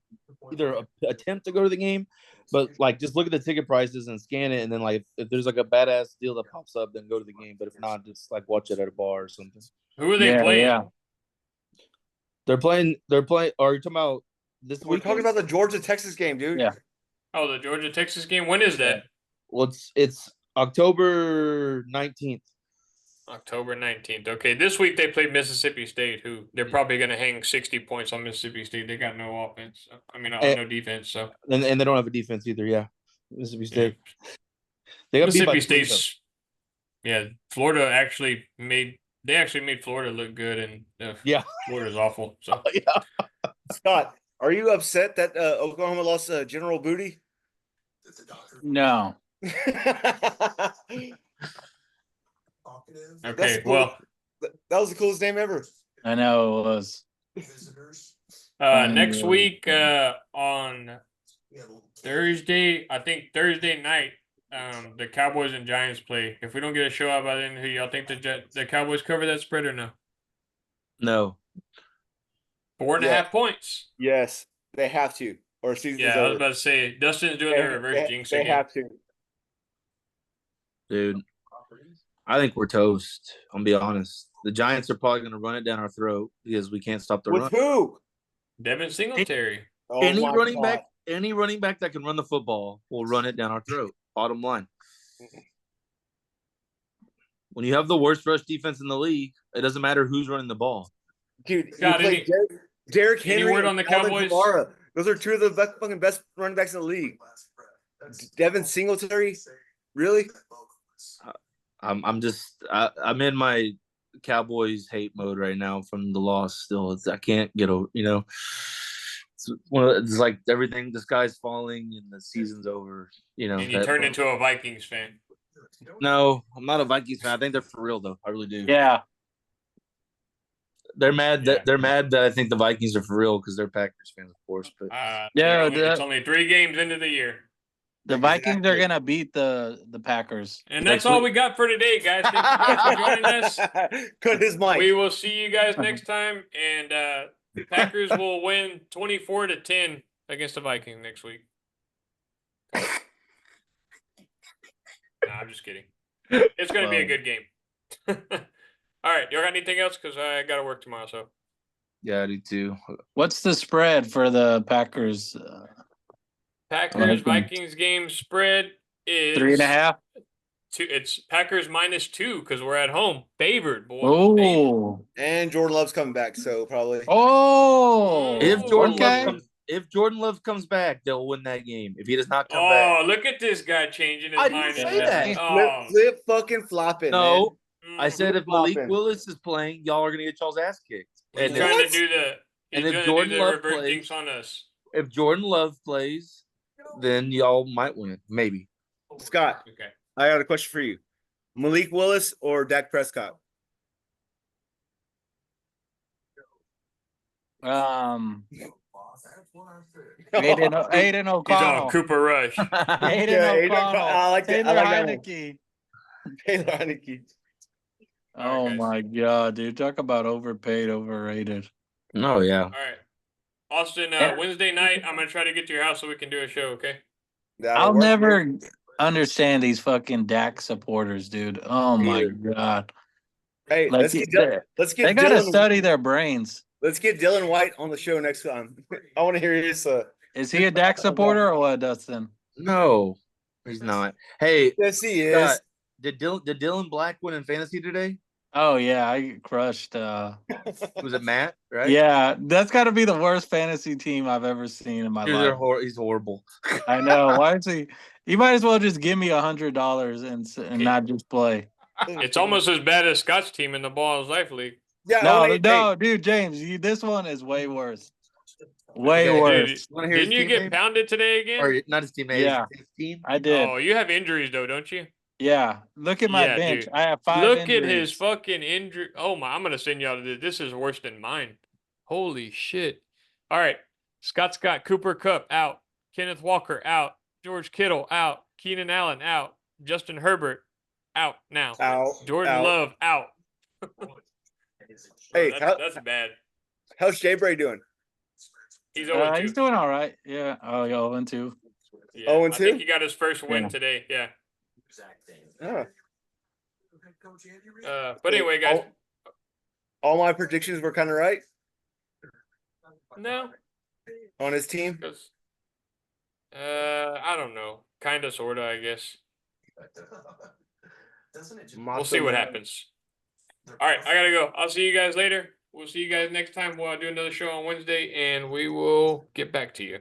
either attempt to go to the game, but like just look at the ticket prices and scan it, and then like if there's like a badass deal that pops up, then go to the game. But if not, just like watch it at a bar or something. Who are they Yeah, playing? yeah. They're playing. Are you talking about this We're week? talking about the Georgia Texas game, dude. Yeah. Oh, the Georgia Texas game. When is that? Well, it's October 19th. October 19th. Okay, this week they played Mississippi State, who they're probably going to hang 60 points on Mississippi State. They got no offense. No defense. So And they don't have a defense either. Yeah, Mississippi State. They got Mississippi beat by 20, State's. Yeah, Florida actually made Florida look good, and Yeah. Florida's awful. So though. Yeah. Scott, are you upset that Oklahoma lost General Booty? No. okay, cool. well, That was the coolest name ever. I know it was. next week on Thursday, I think Thursday night, the Cowboys and Giants play. If we don't get a show out by then, who y'all think the Cowboys cover that spread or no? No. 4.5 points. Yes, they have to. Or season's Yeah, I was over. about to say Dustin's doing the reverse jinx They again. have to. Dude, I think we're toast. I'll be honest. The Giants are probably going to run it down our throat because we can't stop the With run. who? Devin Singletary. Oh Any my running God. back, any running back that can run the football will run it down our throat. Bottom line. When you have the worst rush defense in the league, it doesn't matter who's running the ball. Dude, Scott, you play Derrick any Henry word on and the Alvin Cowboys? Kamara. Those are two of the fucking best running backs in the league. Devin Singletary? Really? I'm in my Cowboys hate mode right now from the loss. Still, I can't get over. It's like everything. The sky's falling and the season's over. And you turned into a Vikings fan. No, I'm not a Vikings fan. I think they're for real though. I really do. Yeah. They're mad Yeah. that I think the Vikings are for real because they're Packers fans, of course. But Yeah, it's only 3 games into the year. the Vikings are gonna beat the Packers. And that's Next all week. we got for today, guys. Thank you guys for joining us. Cut his mic. We will see you guys next time. And the Packers will win 24-10 against the Vikings next week. Nah, I'm just kidding. It's going to be a good game. All right. You got anything else? Because I got to work tomorrow. So yeah, I do too. What's the spread for the Packers? Packers Vikings game spread is 3.5. It's Packers -2 because we're at home. Favored, boy. Oh, And Jordan Love's coming back, so probably. oh! If Jordan okay. Love comes back, they'll win that game. If he does not come Oh, back, look at this guy changing his I mind. didn't say that. Oh. Flip fucking flopping. no. Mm. I said if Malik Flopping. Willis is playing, y'all are gonna get y'all's ass kicked. He's And trying if, to do the. He's and if gonna Jordan do the Love reverse plays- jinx on us. if Jordan Love plays, then y'all might win, maybe. Scott, Okay. I got a question for you. Malik Willis or Dak Prescott? Aiden He's on O'Connell. Cooper Rush. Aiden Yeah, Aiden O'Connell. O'Connell. I like that. I Taylor like that one. Heineke. Taylor Heineke. All right, Oh guys. my god, dude! Talk about overpaid, overrated. Oh yeah. All right. Austin, Yeah. Wednesday night, I'm going to try to get to your house so we can do a show, okay? That'll I'll work, never dude. understand these fucking Dak supporters, dude. Oh my Either. god! Hey, Like, let's get they gotta Dylan. study their brains. Let's get Dylan White on the show next time. I want to hear his. Is he a Dak supporter or what, Dustin? No, he's not. Hey, Yes, he is. Scott, did Dylan Black win in fantasy today? Oh yeah, I crushed. Was it Matt? Right? Yeah, that's got to be the worst fantasy team I've ever seen in my Dude, life. he's horrible. I know. Why is he? You might as well just give me $100 and not just play. It's almost as bad as Scott's team in the Balls Life League. Yeah. No, dude, James, this one is way worse. Way Okay, worse. Dude, Wanna hear his didn't you team get name? pounded today again? Or not his team name? Yeah. His team. I did. Oh, you have injuries though, don't you? Yeah. Look at my Yeah, bench. dude. I have 5 Look injuries. at his fucking injury. Oh my! I'm gonna send y'all to this. This is worse than mine. Holy shit! All right, Scott, Cooper Kupp out, Kenneth Walker out, George Kittle out, Keenan Allen out, Justin Herbert out now, Out. Jordan out. Love out. Hey, that's bad. how's Jay Bray doing? He's 0-2. He's doing all right. Yeah. Oh, yeah, 0-2. Yeah, 0-2? I think he got his first win Yeah. today. Yeah. Oh. But anyway, guys. All my predictions were kind of right No. on his team. 'Cause, I don't know. Kinda, sorta, I guess. We'll see what happens. All right, I gotta go. I'll see you guys later. We'll see you guys next time. We'll do another show on Wednesday, and we will get back to you.